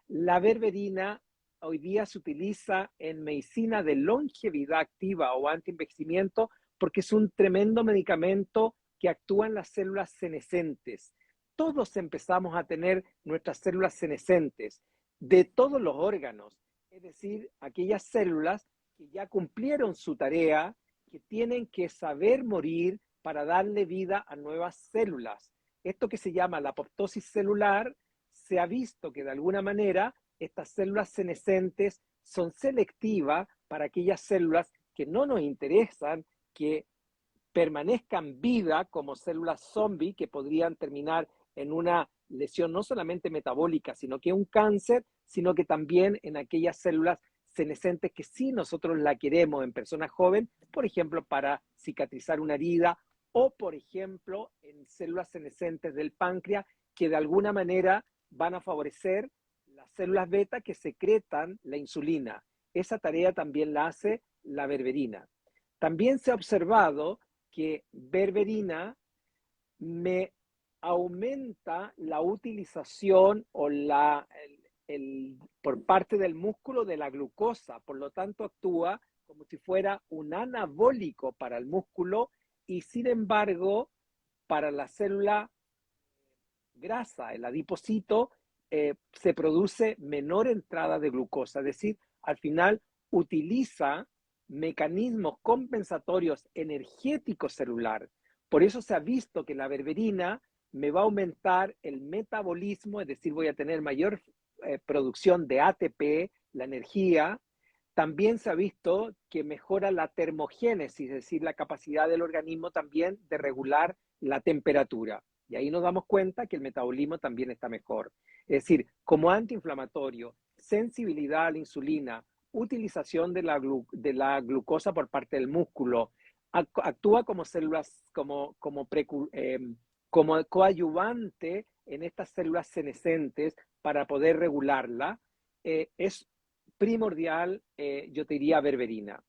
[SPEAKER 2] La berberina hoy día se utiliza en medicina de longevidad activa o antienvejecimiento porque es un tremendo medicamento que actúa en las células senescentes. Todos empezamos a tener nuestras células senescentes de todos los órganos, es decir, aquellas células que ya cumplieron su tarea, que tienen que saber morir para darle vida a nuevas células. Esto que se llama la apoptosis celular, se ha visto que de alguna manera estas células senescentes son selectivas para aquellas células que no nos interesan, que permanezcan vida como células zombie que podrían terminar en una lesión no solamente metabólica, sino que un cáncer, sino que también en aquellas células senescentes que sí nosotros la queremos en personas jóvenes, por ejemplo, para cicatrizar una herida o, por ejemplo, en células senescentes del páncreas que de alguna manera van a favorecer las células beta que secretan la insulina. Esa tarea también la hace la berberina. También se ha observado que berberina me aumenta la utilización o por parte del músculo de la glucosa, por lo tanto actúa como si fuera un anabólico para el músculo y sin embargo para la célula grasa, el adipocito, se produce menor entrada de glucosa, es decir, al final utiliza mecanismos compensatorios energéticos celular. Por eso se ha visto que la berberina me va a aumentar el metabolismo, es decir, voy a tener mayor producción de ATP, la energía. También se ha visto que mejora la termogénesis, es decir, la capacidad del organismo también de regular la temperatura. Y ahí nos damos cuenta que el metabolismo también está mejor. Es decir, como antiinflamatorio, sensibilidad a la insulina, utilización de la glucosa por parte del músculo, actúa como células, como coadyuvante en estas células senescentes para poder regularla. Es primordial, yo te diría, berberina.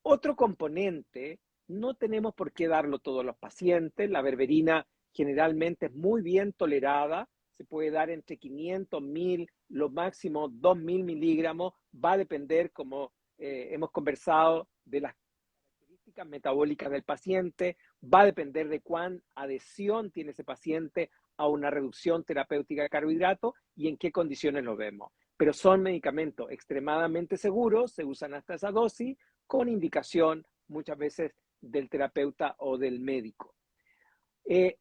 [SPEAKER 2] Otro componente, no tenemos por qué darlo a todos los pacientes. La berberina generalmente es muy bien tolerada, se puede dar entre 500, 1000, lo máximo 2000 miligramos, va a depender, como hemos conversado, de las características metabólicas del paciente, va a depender de cuán adhesión tiene ese paciente a una reducción terapéutica de carbohidratos y en qué condiciones lo vemos. Pero son medicamentos extremadamente seguros, se usan hasta esa dosis, con indicación muchas veces del terapeuta o del médico.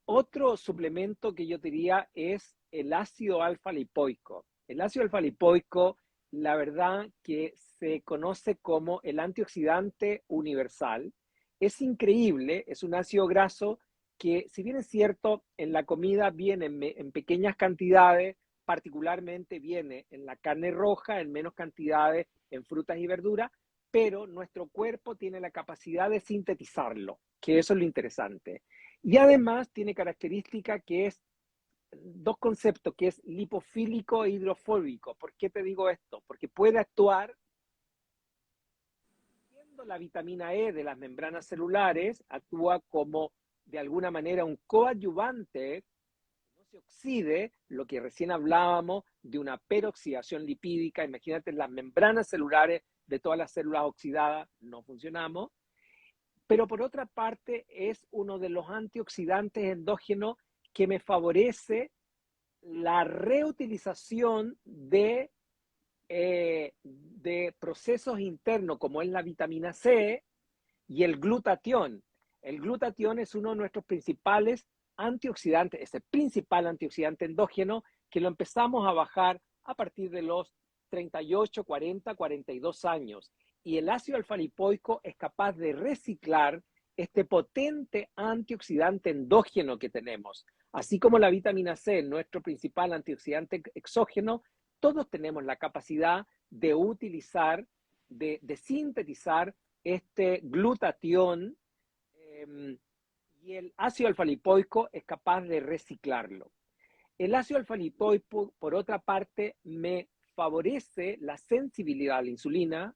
[SPEAKER 2] Otro suplemento que yo diría es el ácido alfa-lipoico. El ácido alfa-lipoico, la verdad que se conoce como el antioxidante universal. Es increíble, es un ácido graso que, si bien es cierto, en la comida viene en pequeñas cantidades, particularmente viene en la carne roja, en menos cantidades, en frutas y verduras, pero nuestro cuerpo tiene la capacidad de sintetizarlo, que eso es lo interesante. Y además tiene característica que es dos conceptos, que es lipofílico e hidrofóbico. ¿Por qué te digo esto? Porque puede actuar, siendo la vitamina E de las membranas celulares, actúa como de alguna manera un coadyuvante, no se oxide, lo que recién hablábamos de una peroxidación lipídica. Imagínate, las membranas celulares de todas las células oxidadas no funcionamos. Pero por otra parte es uno de los antioxidantes endógenos que me favorece la reutilización de procesos internos como es la vitamina C y el glutatión. El glutatión es uno de nuestros principales antioxidantes, es el principal antioxidante endógeno que lo empezamos a bajar a partir de los 38, 40, 42 años. Y el ácido alfa-lipoico es capaz de reciclar este potente antioxidante endógeno que tenemos. Así como la vitamina C, nuestro principal antioxidante exógeno, todos tenemos la capacidad de utilizar, de sintetizar este glutatión, y el ácido alfa-lipoico es capaz de reciclarlo. El ácido alfa-lipoico, por otra parte, me favorece la sensibilidad a la insulina,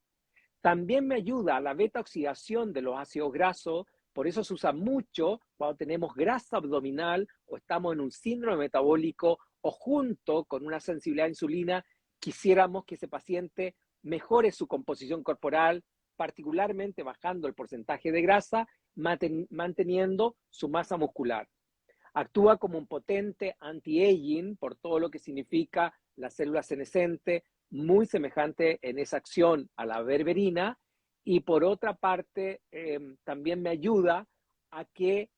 [SPEAKER 2] también me ayuda a la beta-oxidación de los ácidos grasos, por eso se usa mucho cuando tenemos grasa abdominal o estamos en un síndrome metabólico o junto con una sensibilidad a la insulina, quisiéramos que ese paciente mejore su composición corporal, particularmente bajando el porcentaje de grasa, manteniendo su masa muscular. Actúa como un potente anti-aging por todo lo que significa la célula senescente, muy semejante en esa acción a la berberina, y por otra parte también me ayuda a que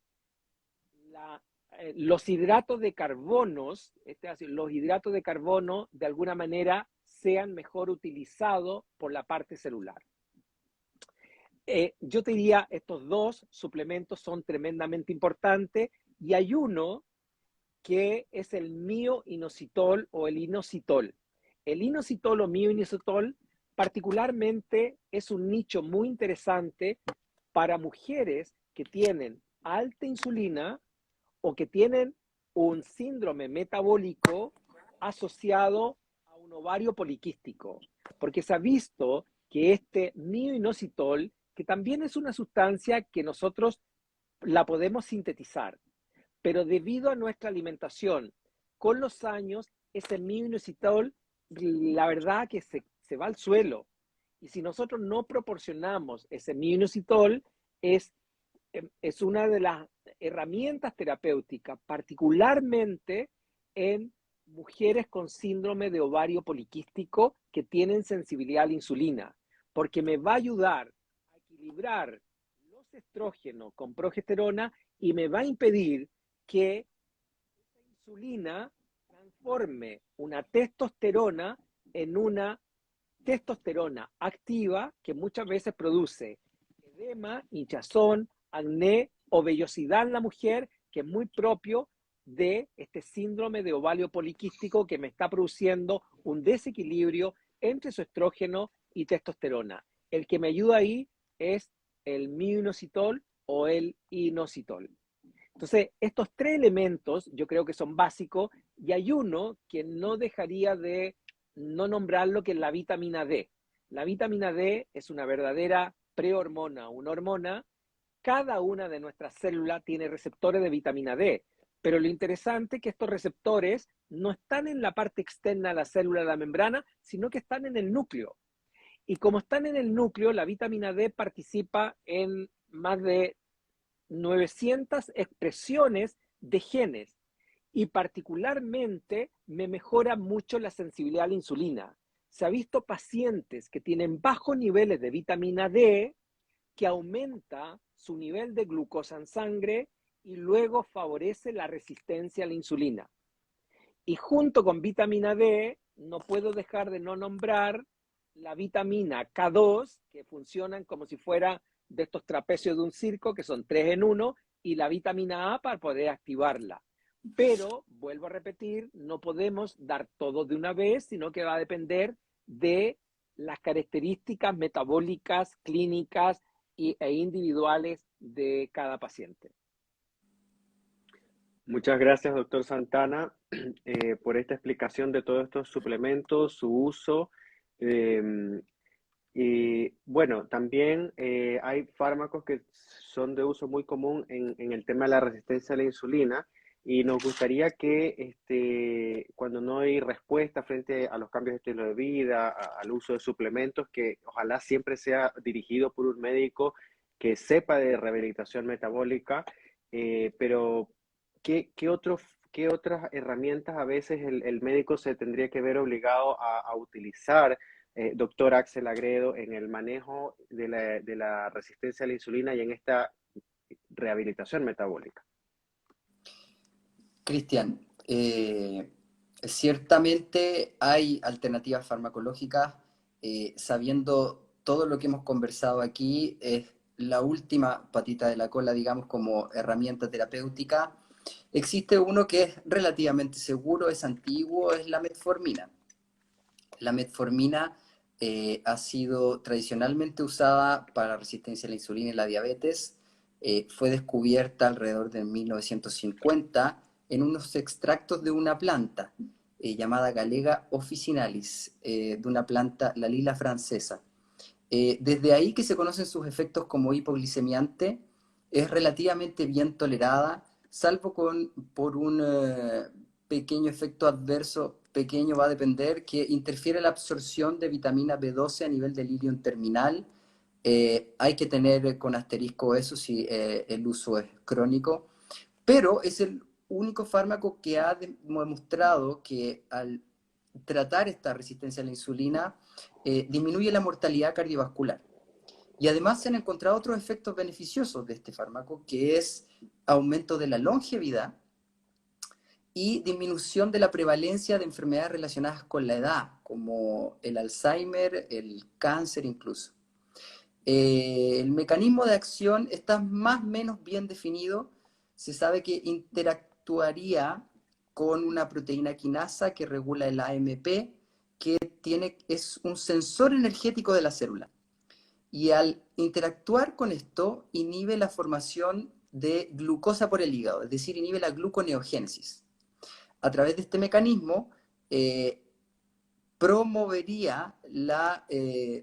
[SPEAKER 2] los hidratos de carbonos, los hidratos de carbono de alguna manera sean mejor utilizados por la parte celular. Yo te diría, estos dos suplementos son tremendamente importantes, y hay uno que es el mioinositol o el inositol. El inositol o mioinositol particularmente es un nicho muy interesante para mujeres que tienen alta insulina o que tienen un síndrome metabólico asociado a un ovario poliquístico, porque se ha visto que este mioinositol, que también es una sustancia que nosotros la podemos sintetizar, pero debido a nuestra alimentación, con los años, ese mioinositol, la verdad que se va al suelo. Y si nosotros no proporcionamos ese mioinositol, es una de las herramientas terapéuticas, particularmente en mujeres con síndrome de ovario poliquístico que tienen sensibilidad a la insulina, porque me va a ayudar a equilibrar los estrógenos con progesterona y me va a impedir que esa insulina transforme una testosterona en una testosterona activa que muchas veces produce edema, hinchazón, acné o vellosidad en la mujer, que es muy propio de este síndrome de ovario poliquístico que me está produciendo un desequilibrio entre su estrógeno y testosterona. El que me ayuda ahí es el mioinositol o el inositol. Entonces, estos tres elementos yo creo que son básicos, y hay uno que no dejaría de no nombrarlo, que es la vitamina D. La vitamina D es una verdadera prehormona, una hormona. Cada una de nuestras células tiene receptores de vitamina D, pero lo interesante es que estos receptores no están en la parte externa de la célula de la membrana, sino que están en el núcleo. Y como están en el núcleo, la vitamina D participa en más de 900 expresiones de genes, y particularmente me mejora mucho la sensibilidad a la insulina. Se ha visto pacientes que tienen bajos niveles de vitamina D que aumenta su nivel de glucosa en sangre y luego favorece la resistencia a la insulina. Y junto con vitamina D, no puedo dejar de no nombrar la vitamina K2, que funcionan como si fuera de estos trapecios de un circo, que son 3 en 1, y la vitamina A para poder activarla. Pero, vuelvo a repetir, no podemos dar todo de una vez, sino que va a depender de las características metabólicas, clínicas e individuales de cada paciente.
[SPEAKER 1] Muchas gracias, doctor Santana, por esta explicación de todos estos suplementos, su uso. eh, y bueno, también hay fármacos que son de uso muy común en el tema de la resistencia a la insulina y nos gustaría que cuando no hay respuesta frente a los cambios de estilo de vida, al uso de suplementos, que ojalá siempre sea dirigido por un médico que sepa de rehabilitación metabólica, pero ¿qué otras herramientas a veces el médico se tendría que ver obligado a utilizar, doctor Axel Agredo, en el manejo de la resistencia a la insulina y en esta rehabilitación metabólica?
[SPEAKER 3] Cristian, ciertamente hay alternativas farmacológicas, sabiendo todo lo que hemos conversado aquí, es la última patita de la cola, digamos, como herramienta terapéutica. Existe uno que es relativamente seguro, es antiguo, es la metformina. La metformina ha sido tradicionalmente usada para la resistencia a la insulina y la diabetes. Fue descubierta alrededor de 1950 en unos extractos de una planta llamada Galega officinalis, de una planta, la lila francesa. Desde ahí que se conocen sus efectos como hipoglicemiante, es relativamente bien tolerada, salvo por un pequeño efecto adverso, pequeño va a depender, que interfiere la absorción de vitamina B12 a nivel del ilion terminal. Hay que tener con asterisco eso si el uso es crónico, pero es el único fármaco que ha demostrado que al tratar esta resistencia a la insulina disminuye la mortalidad cardiovascular. Y además se han encontrado otros efectos beneficiosos de este fármaco, que es aumento de la longevidad y disminución de la prevalencia de enfermedades relacionadas con la edad, como el Alzheimer, el cáncer incluso. El mecanismo de acción está más o menos bien definido. Se sabe que interactuaría con una proteína quinasa que regula el AMP, que es un sensor energético de la célula. Y al interactuar con esto, inhibe la formación de glucosa por el hígado, es decir, inhibe la gluconeogénesis. A través de este mecanismo, promovería la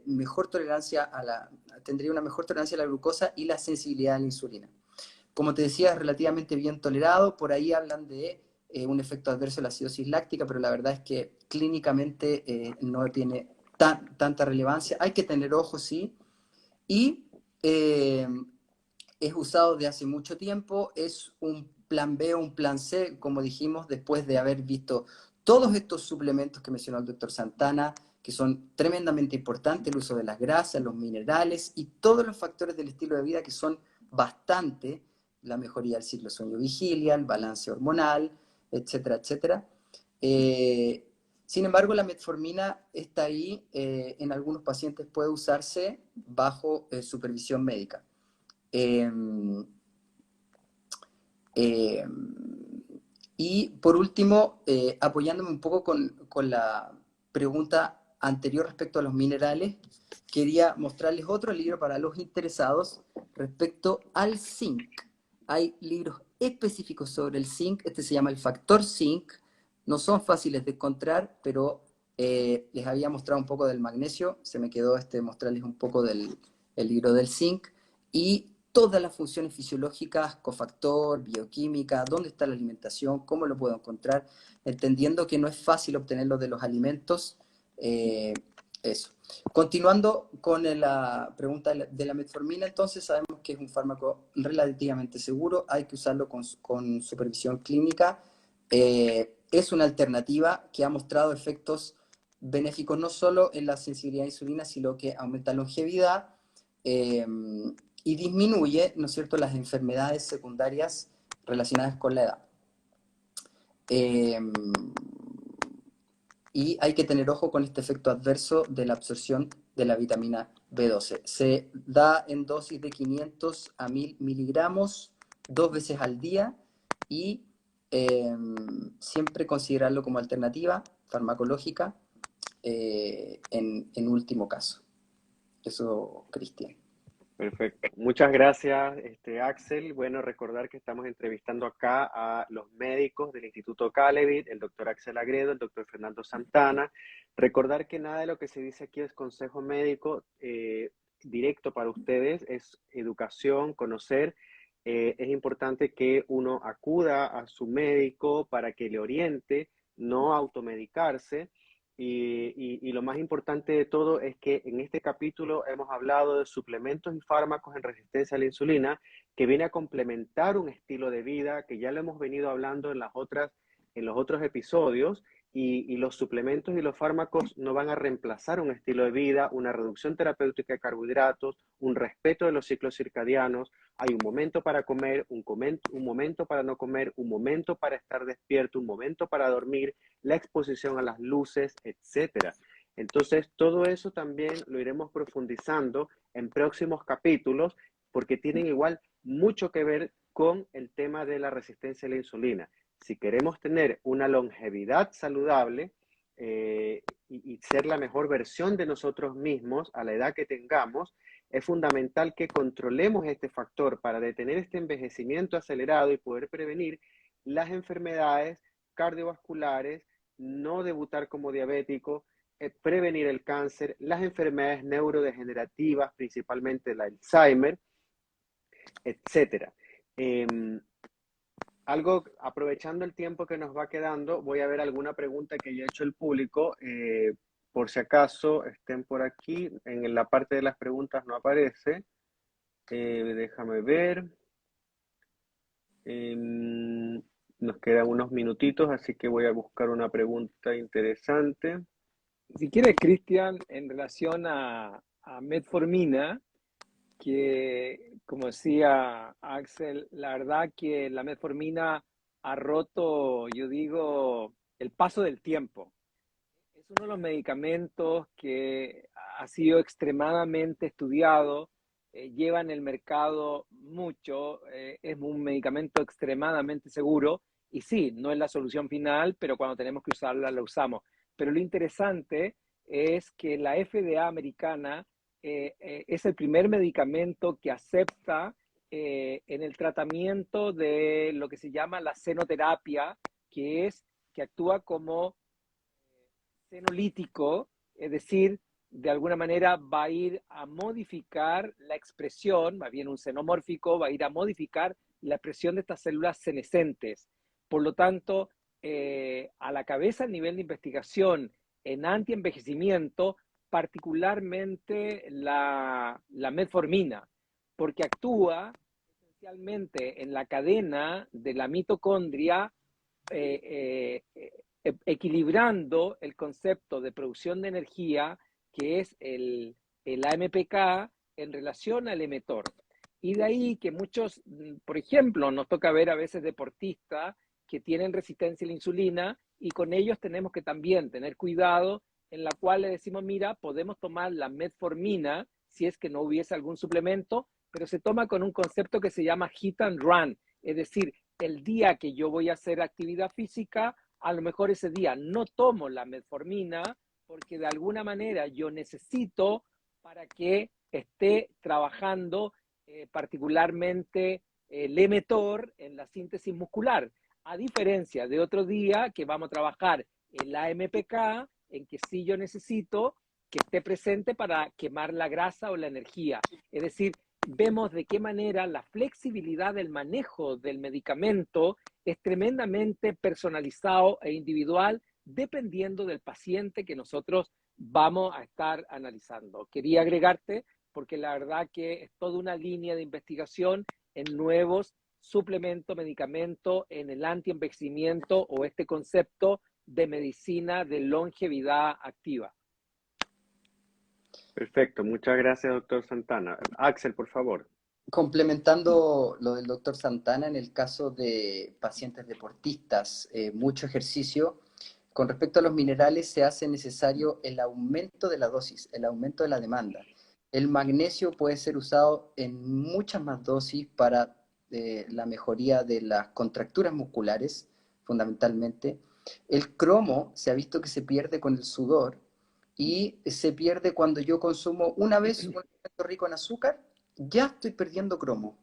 [SPEAKER 3] mejor tolerancia tendría una mejor tolerancia a la glucosa y la sensibilidad a la insulina. Como te decía, es relativamente bien tolerado, por ahí hablan de un efecto adverso de la acidosis láctica, pero la verdad es que clínicamente no tiene tanta relevancia. Hay que tener ojo, sí, y es usado de hace mucho tiempo, es un plan B o un plan C, como dijimos, después de haber visto todos estos suplementos que mencionó el doctor Santana, que son tremendamente importantes, el uso de las grasas, los minerales y todos los factores del estilo de vida que son bastante, la mejoría del ciclo sueño-vigilia, el balance hormonal, etcétera, etcétera. Sin embargo, la metformina está ahí, en algunos pacientes puede usarse bajo supervisión médica. Eh, eh, y por último, apoyándome un poco con la pregunta anterior respecto a los minerales, quería mostrarles otro libro para los interesados respecto al zinc. Hay libros específicos sobre el zinc, este se llama el factor zinc, no son fáciles de encontrar, pero les había mostrado un poco del magnesio, se me quedó mostrarles un poco del el libro del zinc, y todas las funciones fisiológicas, cofactor, bioquímica, dónde está la alimentación, cómo lo puedo encontrar, entendiendo que no es fácil obtenerlo de los alimentos. Eso. Continuando con la pregunta de la metformina, entonces sabemos que es un fármaco relativamente seguro, hay que usarlo con supervisión clínica. Es una alternativa que ha mostrado efectos benéficos no solo en la sensibilidad a la insulina, sino que aumenta longevidad. eh, y disminuye, ¿no es cierto?, las enfermedades secundarias relacionadas con la edad. Eh, y hay que tener ojo con este efecto adverso de la absorción de la vitamina B12. Se da en dosis de 500 a 1000 miligramos 2 veces al día y siempre considerarlo como alternativa farmacológica en último caso. Eso, Cristian.
[SPEAKER 1] Perfecto. Muchas gracias, Axel. Bueno, recordar que estamos entrevistando acá a los médicos del Instituto Calevit, el doctor Axel Agredo, el doctor Fernando Santana. Recordar que nada de lo que se dice aquí es consejo médico directo para ustedes, es educación, conocer. Es importante que uno acuda a su médico para que le oriente, no automedicarse. Y lo más importante de todo es que en este capítulo hemos hablado de suplementos y fármacos en resistencia a la insulina, que viene a complementar un estilo de vida que ya lo hemos venido hablando en los otros episodios. Y los suplementos y los fármacos no van a reemplazar un estilo de vida, una reducción terapéutica de carbohidratos, un respeto de los ciclos circadianos. Hay un momento para comer, un momento para no comer, un momento para estar despierto, un momento para dormir, la exposición a las luces, etcétera. Entonces, todo eso también lo iremos profundizando en próximos capítulos porque tienen igual mucho que ver con el tema de la resistencia a la insulina. Si queremos tener una longevidad saludable y ser la mejor versión de nosotros mismos a la edad que tengamos, es fundamental que controlemos este factor para detener este envejecimiento acelerado y poder prevenir las enfermedades cardiovasculares, no debutar como diabético, prevenir el cáncer, las enfermedades neurodegenerativas, principalmente el Alzheimer, etcétera. Aprovechando el tiempo que nos va quedando, voy a ver alguna pregunta que haya hecho el público. Por si acaso estén por aquí, en la parte de las preguntas no aparece. Déjame ver. Nos quedan unos minutitos, así que voy a buscar una pregunta interesante.
[SPEAKER 2] Si quieres, Cristian, en relación a metformina, que como decía Axel, la verdad que la metformina ha roto, yo digo, el paso del tiempo. Es uno de los medicamentos que ha sido extremadamente estudiado, lleva en el mercado mucho, es un medicamento extremadamente seguro y sí, no es la solución final, pero cuando tenemos que usarla, la usamos. Pero lo interesante es que la FDA americana es el primer medicamento que acepta en el tratamiento de lo que se llama la senoterapia, que actúa como senolítico, es decir, de alguna manera va a ir a modificar la expresión, más bien un xenomórfico, va a ir a modificar la expresión de estas células senescentes. Por lo tanto, a la cabeza a nivel de investigación en antienvejecimiento, particularmente la metformina, porque actúa esencialmente en la cadena de la mitocondria, equilibrando el concepto de producción de energía, que es el AMPK, en relación al emetor. Y de ahí que muchos, por ejemplo, nos toca ver a veces deportistas que tienen resistencia a la insulina y con ellos tenemos que también tener cuidado en la cual le decimos, mira, podemos tomar la metformina si es que no hubiese algún suplemento, pero se toma con un concepto que se llama hit and run, es decir, el día que yo voy a hacer actividad física, a lo mejor ese día no tomo la metformina porque de alguna manera yo necesito para que esté trabajando particularmente el emetor en la síntesis muscular, a diferencia de otro día que vamos a trabajar el AMPK, en que sí yo necesito que esté presente para quemar la grasa o la energía. Es decir, vemos de qué manera la flexibilidad del manejo del medicamento es tremendamente personalizado e individual dependiendo del paciente que nosotros vamos a estar analizando. Quería agregarte porque la verdad que es toda una línea de investigación en nuevos suplementos, medicamentos, en el antienvejecimiento o este concepto de medicina de longevidad activa.
[SPEAKER 1] Perfecto, muchas gracias, doctor Santana. Axel, por favor.
[SPEAKER 3] Complementando lo del doctor Santana, en el caso de pacientes deportistas, mucho ejercicio, con respecto a los minerales se hace necesario el aumento de la dosis, el aumento de la demanda. El magnesio puede ser usado en muchas más dosis para la mejoría de las contracturas musculares, fundamentalmente. El cromo se ha visto que se pierde con el sudor y se pierde cuando yo consumo una vez un alimento rico en azúcar, ya estoy perdiendo cromo.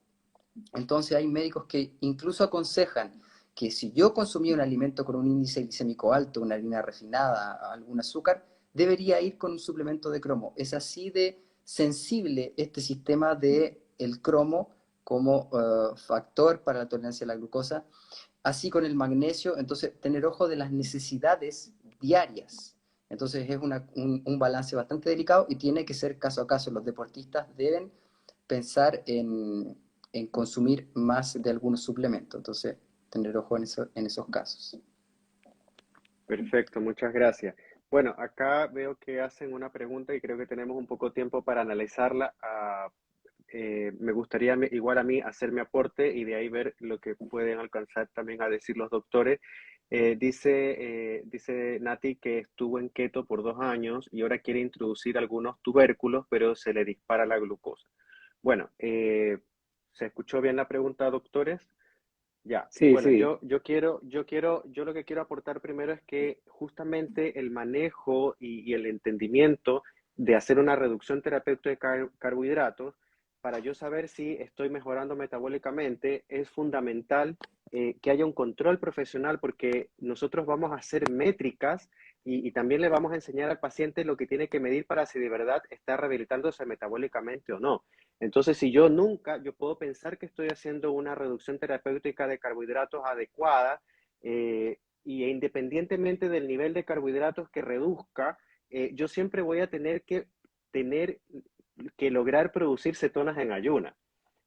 [SPEAKER 3] Entonces hay médicos que incluso aconsejan que si yo consumí un alimento con un índice glicémico alto, una harina refinada, algún azúcar, debería ir con un suplemento de cromo. Es así de sensible este sistema de el cromo como factor para la tolerancia a la glucosa, así con el magnesio. Entonces tener ojo de las necesidades diarias. Entonces es un balance bastante delicado y tiene que ser caso a caso. Los deportistas deben pensar en consumir más de algunos suplementos. Entonces, tener ojo en esos casos.
[SPEAKER 1] Perfecto, muchas gracias. Bueno, acá veo que hacen una pregunta y creo que tenemos un poco tiempo para analizarla. Me gustaría igual a mí hacer mi aporte y de ahí ver lo que pueden alcanzar también a decir los doctores. Dice Nati que estuvo en keto por 2 años y ahora quiere introducir algunos tubérculos, pero se le dispara la glucosa. Bueno, ¿se escuchó bien la pregunta, doctores? Ya,
[SPEAKER 2] Sí,
[SPEAKER 1] bueno,
[SPEAKER 2] sí.
[SPEAKER 1] yo lo que quiero aportar primero es que justamente el manejo y el entendimiento de hacer una reducción terapéutica de carbohidratos, para yo saber si estoy mejorando metabólicamente, es fundamental que haya un control profesional porque nosotros vamos a hacer métricas y también le vamos a enseñar al paciente lo que tiene que medir para si de verdad está rehabilitándose metabólicamente o no. Entonces, si yo puedo pensar que estoy haciendo una reducción terapéutica de carbohidratos adecuada y independientemente del nivel de carbohidratos que reduzca, yo siempre voy a tener que lograr producir cetonas en ayunas.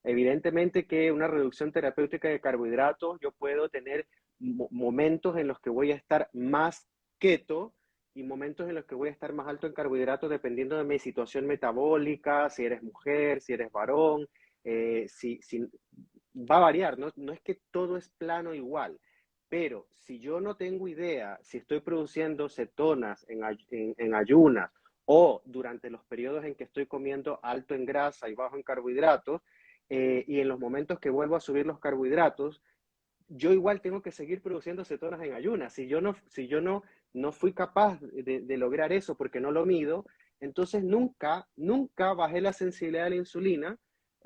[SPEAKER 1] Evidentemente que una reducción terapéutica de carbohidratos, yo puedo tener momentos en los que voy a estar más keto y momentos en los que voy a estar más alto en carbohidratos dependiendo de mi situación metabólica, si eres mujer, si eres varón, va a variar, ¿no? No es que todo es plano igual, pero si yo no tengo idea si estoy produciendo cetonas en ayunas o durante los periodos en que estoy comiendo alto en grasa y bajo en carbohidratos, y en los momentos que vuelvo a subir los carbohidratos, yo igual tengo que seguir produciendo cetonas en ayunas. Si yo no fui capaz de lograr eso porque no lo mido, entonces nunca bajé la sensibilidad a la insulina,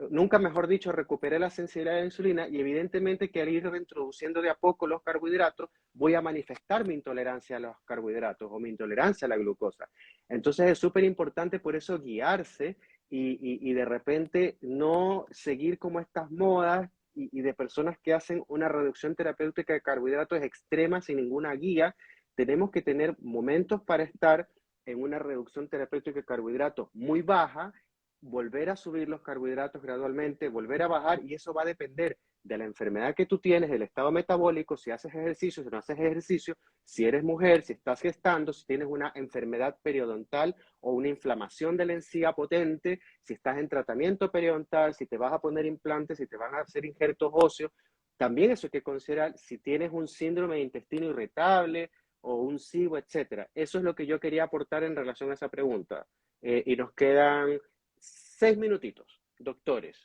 [SPEAKER 1] nunca, mejor dicho, recuperé la sensibilidad a la insulina y evidentemente que al ir reintroduciendo de a poco los carbohidratos, voy a manifestar mi intolerancia a los carbohidratos o mi intolerancia a la glucosa. Entonces es súper importante por eso guiarse y de repente no seguir como estas modas y de personas que hacen una reducción terapéutica de carbohidratos extrema sin ninguna guía. Tenemos que tener momentos para estar en una reducción terapéutica de carbohidratos muy baja, volver a subir los carbohidratos gradualmente, volver a bajar, y eso va a depender de la enfermedad que tú tienes, del estado metabólico, si haces ejercicio, si no haces ejercicio, si eres mujer, si estás gestando, si tienes una enfermedad periodontal o una inflamación de la encía potente, si estás en tratamiento periodontal, si te vas a poner implantes, si te van a hacer injertos óseos. También eso hay que considerar si tienes un síndrome de intestino irritable o un SIBO, etcétera. Eso es lo que yo quería aportar en relación a esa pregunta. Y nos quedan 6 minutitos. Doctores.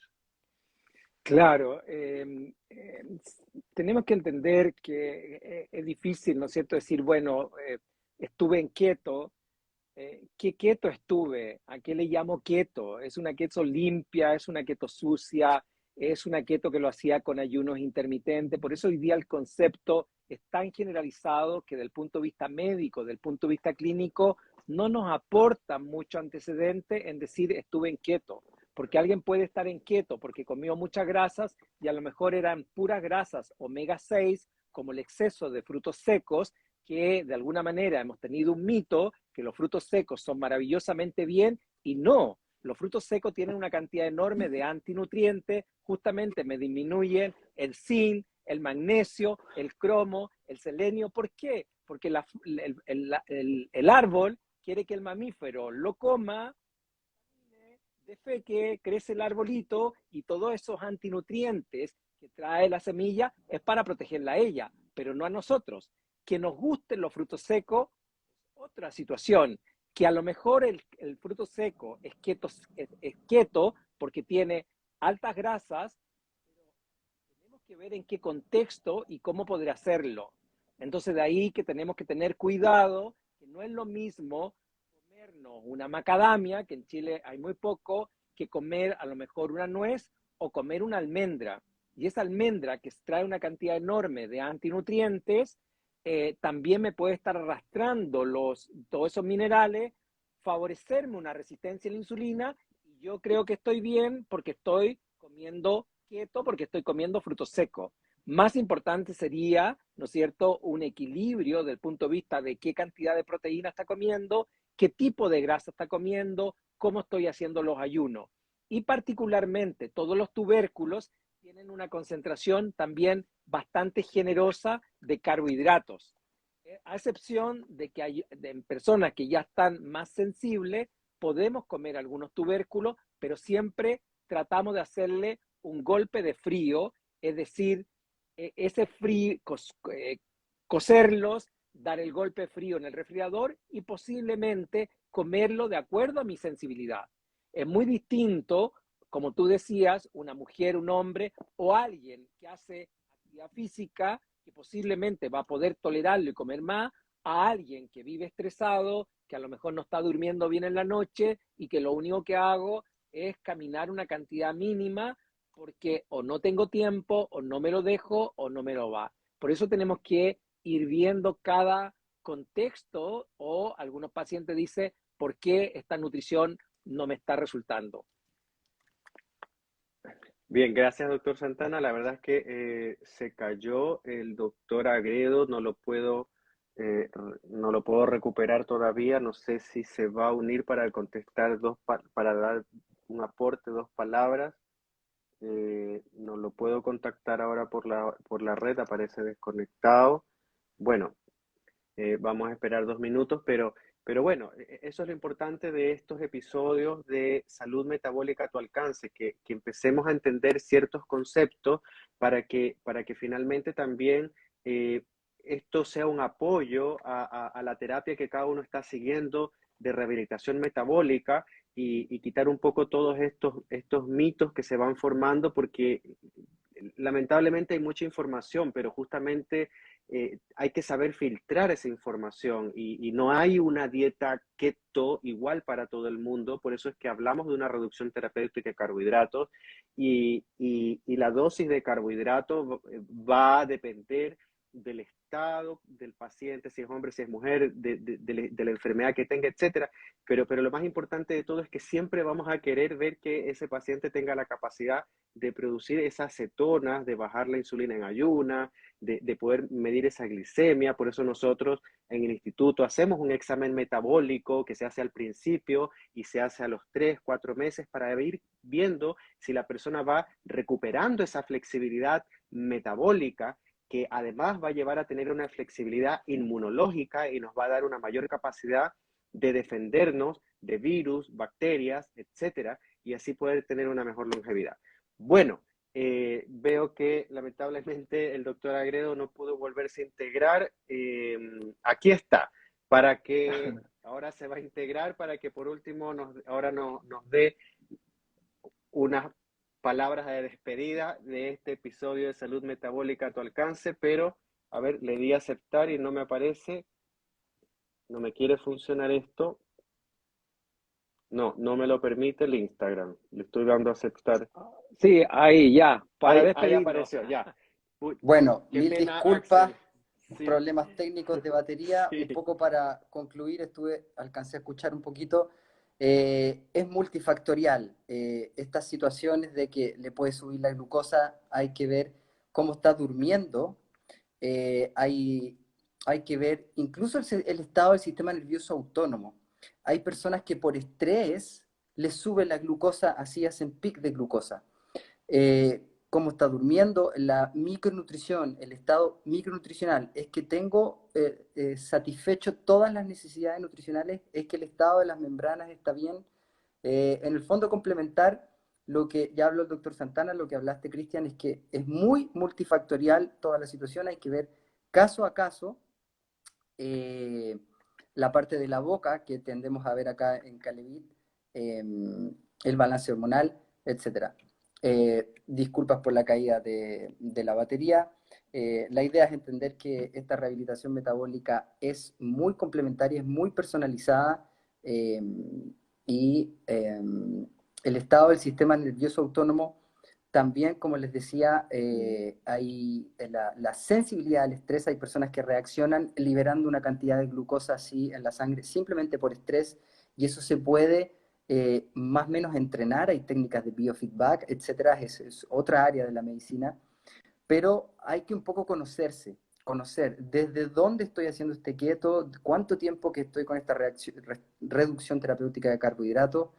[SPEAKER 2] Claro, tenemos que entender que es difícil, ¿no es cierto?, decir, bueno, estuve en keto. ¿Qué keto estuve? ¿A qué le llamo keto? ¿Es una keto limpia? ¿Es una keto sucia? ¿Es una keto que lo hacía con ayunos intermitentes? Por eso hoy día el concepto es tan generalizado que del punto de vista médico, del punto de vista clínico, no nos aporta mucho antecedente en decir estuve en keto. Porque alguien puede estar en keto porque comió muchas grasas y a lo mejor eran puras grasas omega 6, como el exceso de frutos secos, que de alguna manera hemos tenido un mito que los frutos secos son maravillosamente bien y no. Los frutos secos tienen una cantidad enorme de antinutrientes, justamente me disminuyen el zinc, el magnesio, el cromo, el selenio. ¿Por qué? Porque el árbol quiere que el mamífero lo coma de que crece el arbolito y todos esos antinutrientes que trae la semilla es para protegerla a ella, pero no a nosotros. Que nos gusten los frutos secos, otra situación, que a lo mejor el fruto seco es keto porque tiene altas grasas, pero tenemos que ver en qué contexto y cómo poder hacerlo. Entonces de ahí que tenemos que tener cuidado, que no es lo mismo comernos una macadamia, que en Chile hay muy poco, que comer a lo mejor una nuez o comer una almendra. Y esa almendra que trae una cantidad enorme de antinutrientes, también me puede estar arrastrando todos esos minerales, favorecerme una resistencia a la insulina, y yo creo que estoy bien porque estoy comiendo keto, porque estoy comiendo frutos secos. Más importante sería, ¿no es cierto?, un equilibrio del punto de vista de qué cantidad de proteína está comiendo, qué tipo de grasa está comiendo, cómo estoy haciendo los ayunos. Y particularmente todos los tubérculos tienen una concentración también bastante generosa de carbohidratos, a excepción de que en personas que ya están más sensibles, podemos comer algunos tubérculos, pero siempre tratamos de hacerle un golpe de frío, es decir, ese frío, cocerlos, dar el golpe frío en el refrigerador y posiblemente comerlo de acuerdo a mi sensibilidad. Es muy distinto, como tú decías, una mujer, un hombre o alguien que hace actividad física que posiblemente va a poder tolerarlo y comer más, a alguien que vive estresado, que a lo mejor no está durmiendo bien en la noche y que lo único que hago es caminar una cantidad mínima porque o no tengo tiempo, o no me lo dejo, o no me lo va. Por eso tenemos que ir viendo cada contexto, o algunos pacientes dicen, ¿por qué esta nutrición no me está resultando?
[SPEAKER 1] Bien, gracias, doctor Santana. La verdad es que se cayó el doctor Agredo, no lo puedo recuperar todavía. No sé si se va a unir para contestar para dar un aporte, dos palabras. No lo puedo contactar ahora por la red, aparece desconectado. Bueno, vamos a esperar 2 minutos, pero bueno, eso es lo importante de estos episodios de salud metabólica a tu alcance, que empecemos a entender ciertos conceptos para que finalmente también eh, esto sea un apoyo a la terapia que cada uno está siguiendo de rehabilitación metabólica y quitar un poco todos estos mitos que se van formando, porque lamentablemente hay mucha información, pero justamente hay que saber filtrar esa información y no hay una dieta keto igual para todo el mundo, por eso es que hablamos de una reducción terapéutica de carbohidratos y la dosis de carbohidratos va a depender del estado del paciente, si es hombre, si es mujer, de la enfermedad que tenga, etcétera. Pero lo más importante de todo es que siempre vamos a querer ver que ese paciente tenga la capacidad de producir esas cetonas, de bajar la insulina en ayuna, de poder medir esa glicemia. Por eso nosotros en el instituto hacemos un examen metabólico que se hace al principio y se hace a los 3, 4 meses para ir viendo si la persona va recuperando esa flexibilidad metabólica, que además va a llevar a tener una flexibilidad inmunológica y nos va a dar una mayor capacidad de defendernos de virus, bacterias, etcétera, y así poder tener una mejor longevidad. Bueno, veo que lamentablemente el doctor Agredo no pudo volverse a integrar. Aquí está, para que ahora se va a integrar, para que por último ahora nos dé unas palabras de despedida de este episodio de Salud Metabólica a tu alcance, pero a ver, le di a aceptar y no me aparece, no me quiere funcionar esto. No me lo permite el Instagram. Le estoy dando a aceptar.
[SPEAKER 2] Sí, ahí ya, para
[SPEAKER 1] Ahí
[SPEAKER 2] despedirnos.
[SPEAKER 1] apareció, ya. Uy,
[SPEAKER 3] Bueno,
[SPEAKER 1] qué
[SPEAKER 3] mil
[SPEAKER 1] pena,
[SPEAKER 3] disculpas,
[SPEAKER 1] Axel. Sí,
[SPEAKER 3] problemas técnicos de batería. Un
[SPEAKER 1] sí.
[SPEAKER 3] poco para concluir, alcancé a escuchar un poquito. Es multifactorial. Estas situaciones de que le puede subir la glucosa, hay que ver cómo está durmiendo. Hay que ver incluso el estado del sistema nervioso autónomo. Hay personas que por estrés les sube la glucosa, así hacen pic de glucosa. Cómo está durmiendo, la micronutrición, el estado micronutricional, es que tengo satisfecho todas las necesidades nutricionales, es que el estado de las membranas está bien, En el fondo complementar lo que ya habló el doctor Santana, lo que hablaste, Cristian, es que es muy multifactorial toda la situación, hay que ver caso a caso eh, la parte de la boca que tendemos a ver acá en Calevit, el balance hormonal, etcétera. Disculpas por la caída de la batería. La idea es entender que esta rehabilitación metabólica es muy complementaria, es muy personalizada y el estado del sistema nervioso autónomo también, como les decía, hay la sensibilidad al estrés. Hay personas que reaccionan liberando una cantidad de glucosa así en la sangre simplemente por estrés, y eso se puede más o menos entrenar. Hay técnicas de biofeedback, etcétera. Es otra área de la medicina, pero hay que un poco conocer desde dónde estoy haciendo este keto, cuánto tiempo que estoy con esta reducción terapéutica de carbohidratos.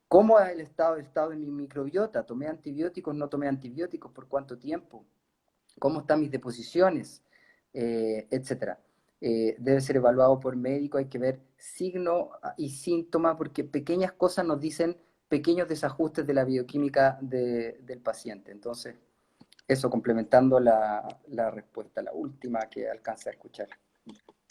[SPEAKER 3] ¿Cómo es el estado de mi microbiota? ¿Tomé antibióticos? ¿No tomé antibióticos? ¿Por cuánto tiempo? ¿Cómo están mis deposiciones? Etcétera. Debe ser evaluado por médico, hay que ver signo y síntoma, porque pequeñas cosas nos dicen pequeños desajustes de la bioquímica del paciente. Entonces, eso complementando la respuesta, la última que alcanza a escuchar.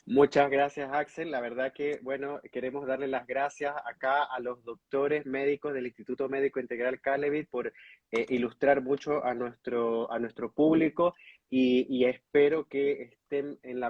[SPEAKER 1] Muchas gracias, Axel. La verdad que, bueno, queremos darle las gracias acá a los doctores médicos del Instituto Médico Integral Calevit por ilustrar mucho a nuestro público y espero que estén en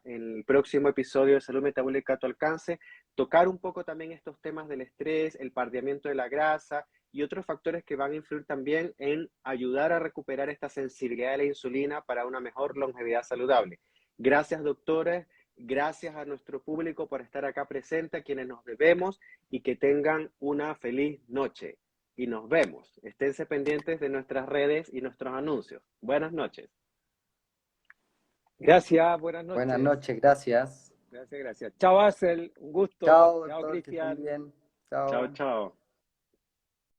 [SPEAKER 1] el próximo episodio de Salud Metabólica a tu alcance, tocar un poco también estos temas del estrés, el pardeamiento de la grasa y otros factores que van a influir también en ayudar a recuperar esta sensibilidad a la insulina para una mejor longevidad saludable. Gracias, doctores. Gracias a nuestro público por estar acá presente, a quienes nos debemos y que tengan una feliz noche. Y nos vemos. Esténse pendientes de nuestras redes y nuestros anuncios. Buenas noches.
[SPEAKER 2] Gracias, buenas
[SPEAKER 3] Buenas
[SPEAKER 2] noches.
[SPEAKER 3] noches, gracias.
[SPEAKER 2] Gracias, gracias. Chao, Axel, un gusto.
[SPEAKER 3] Chao,
[SPEAKER 2] Chao,
[SPEAKER 3] doctor, que estén
[SPEAKER 2] Cristian.
[SPEAKER 3] bien.
[SPEAKER 1] Chao,
[SPEAKER 3] Chao.
[SPEAKER 1] chao.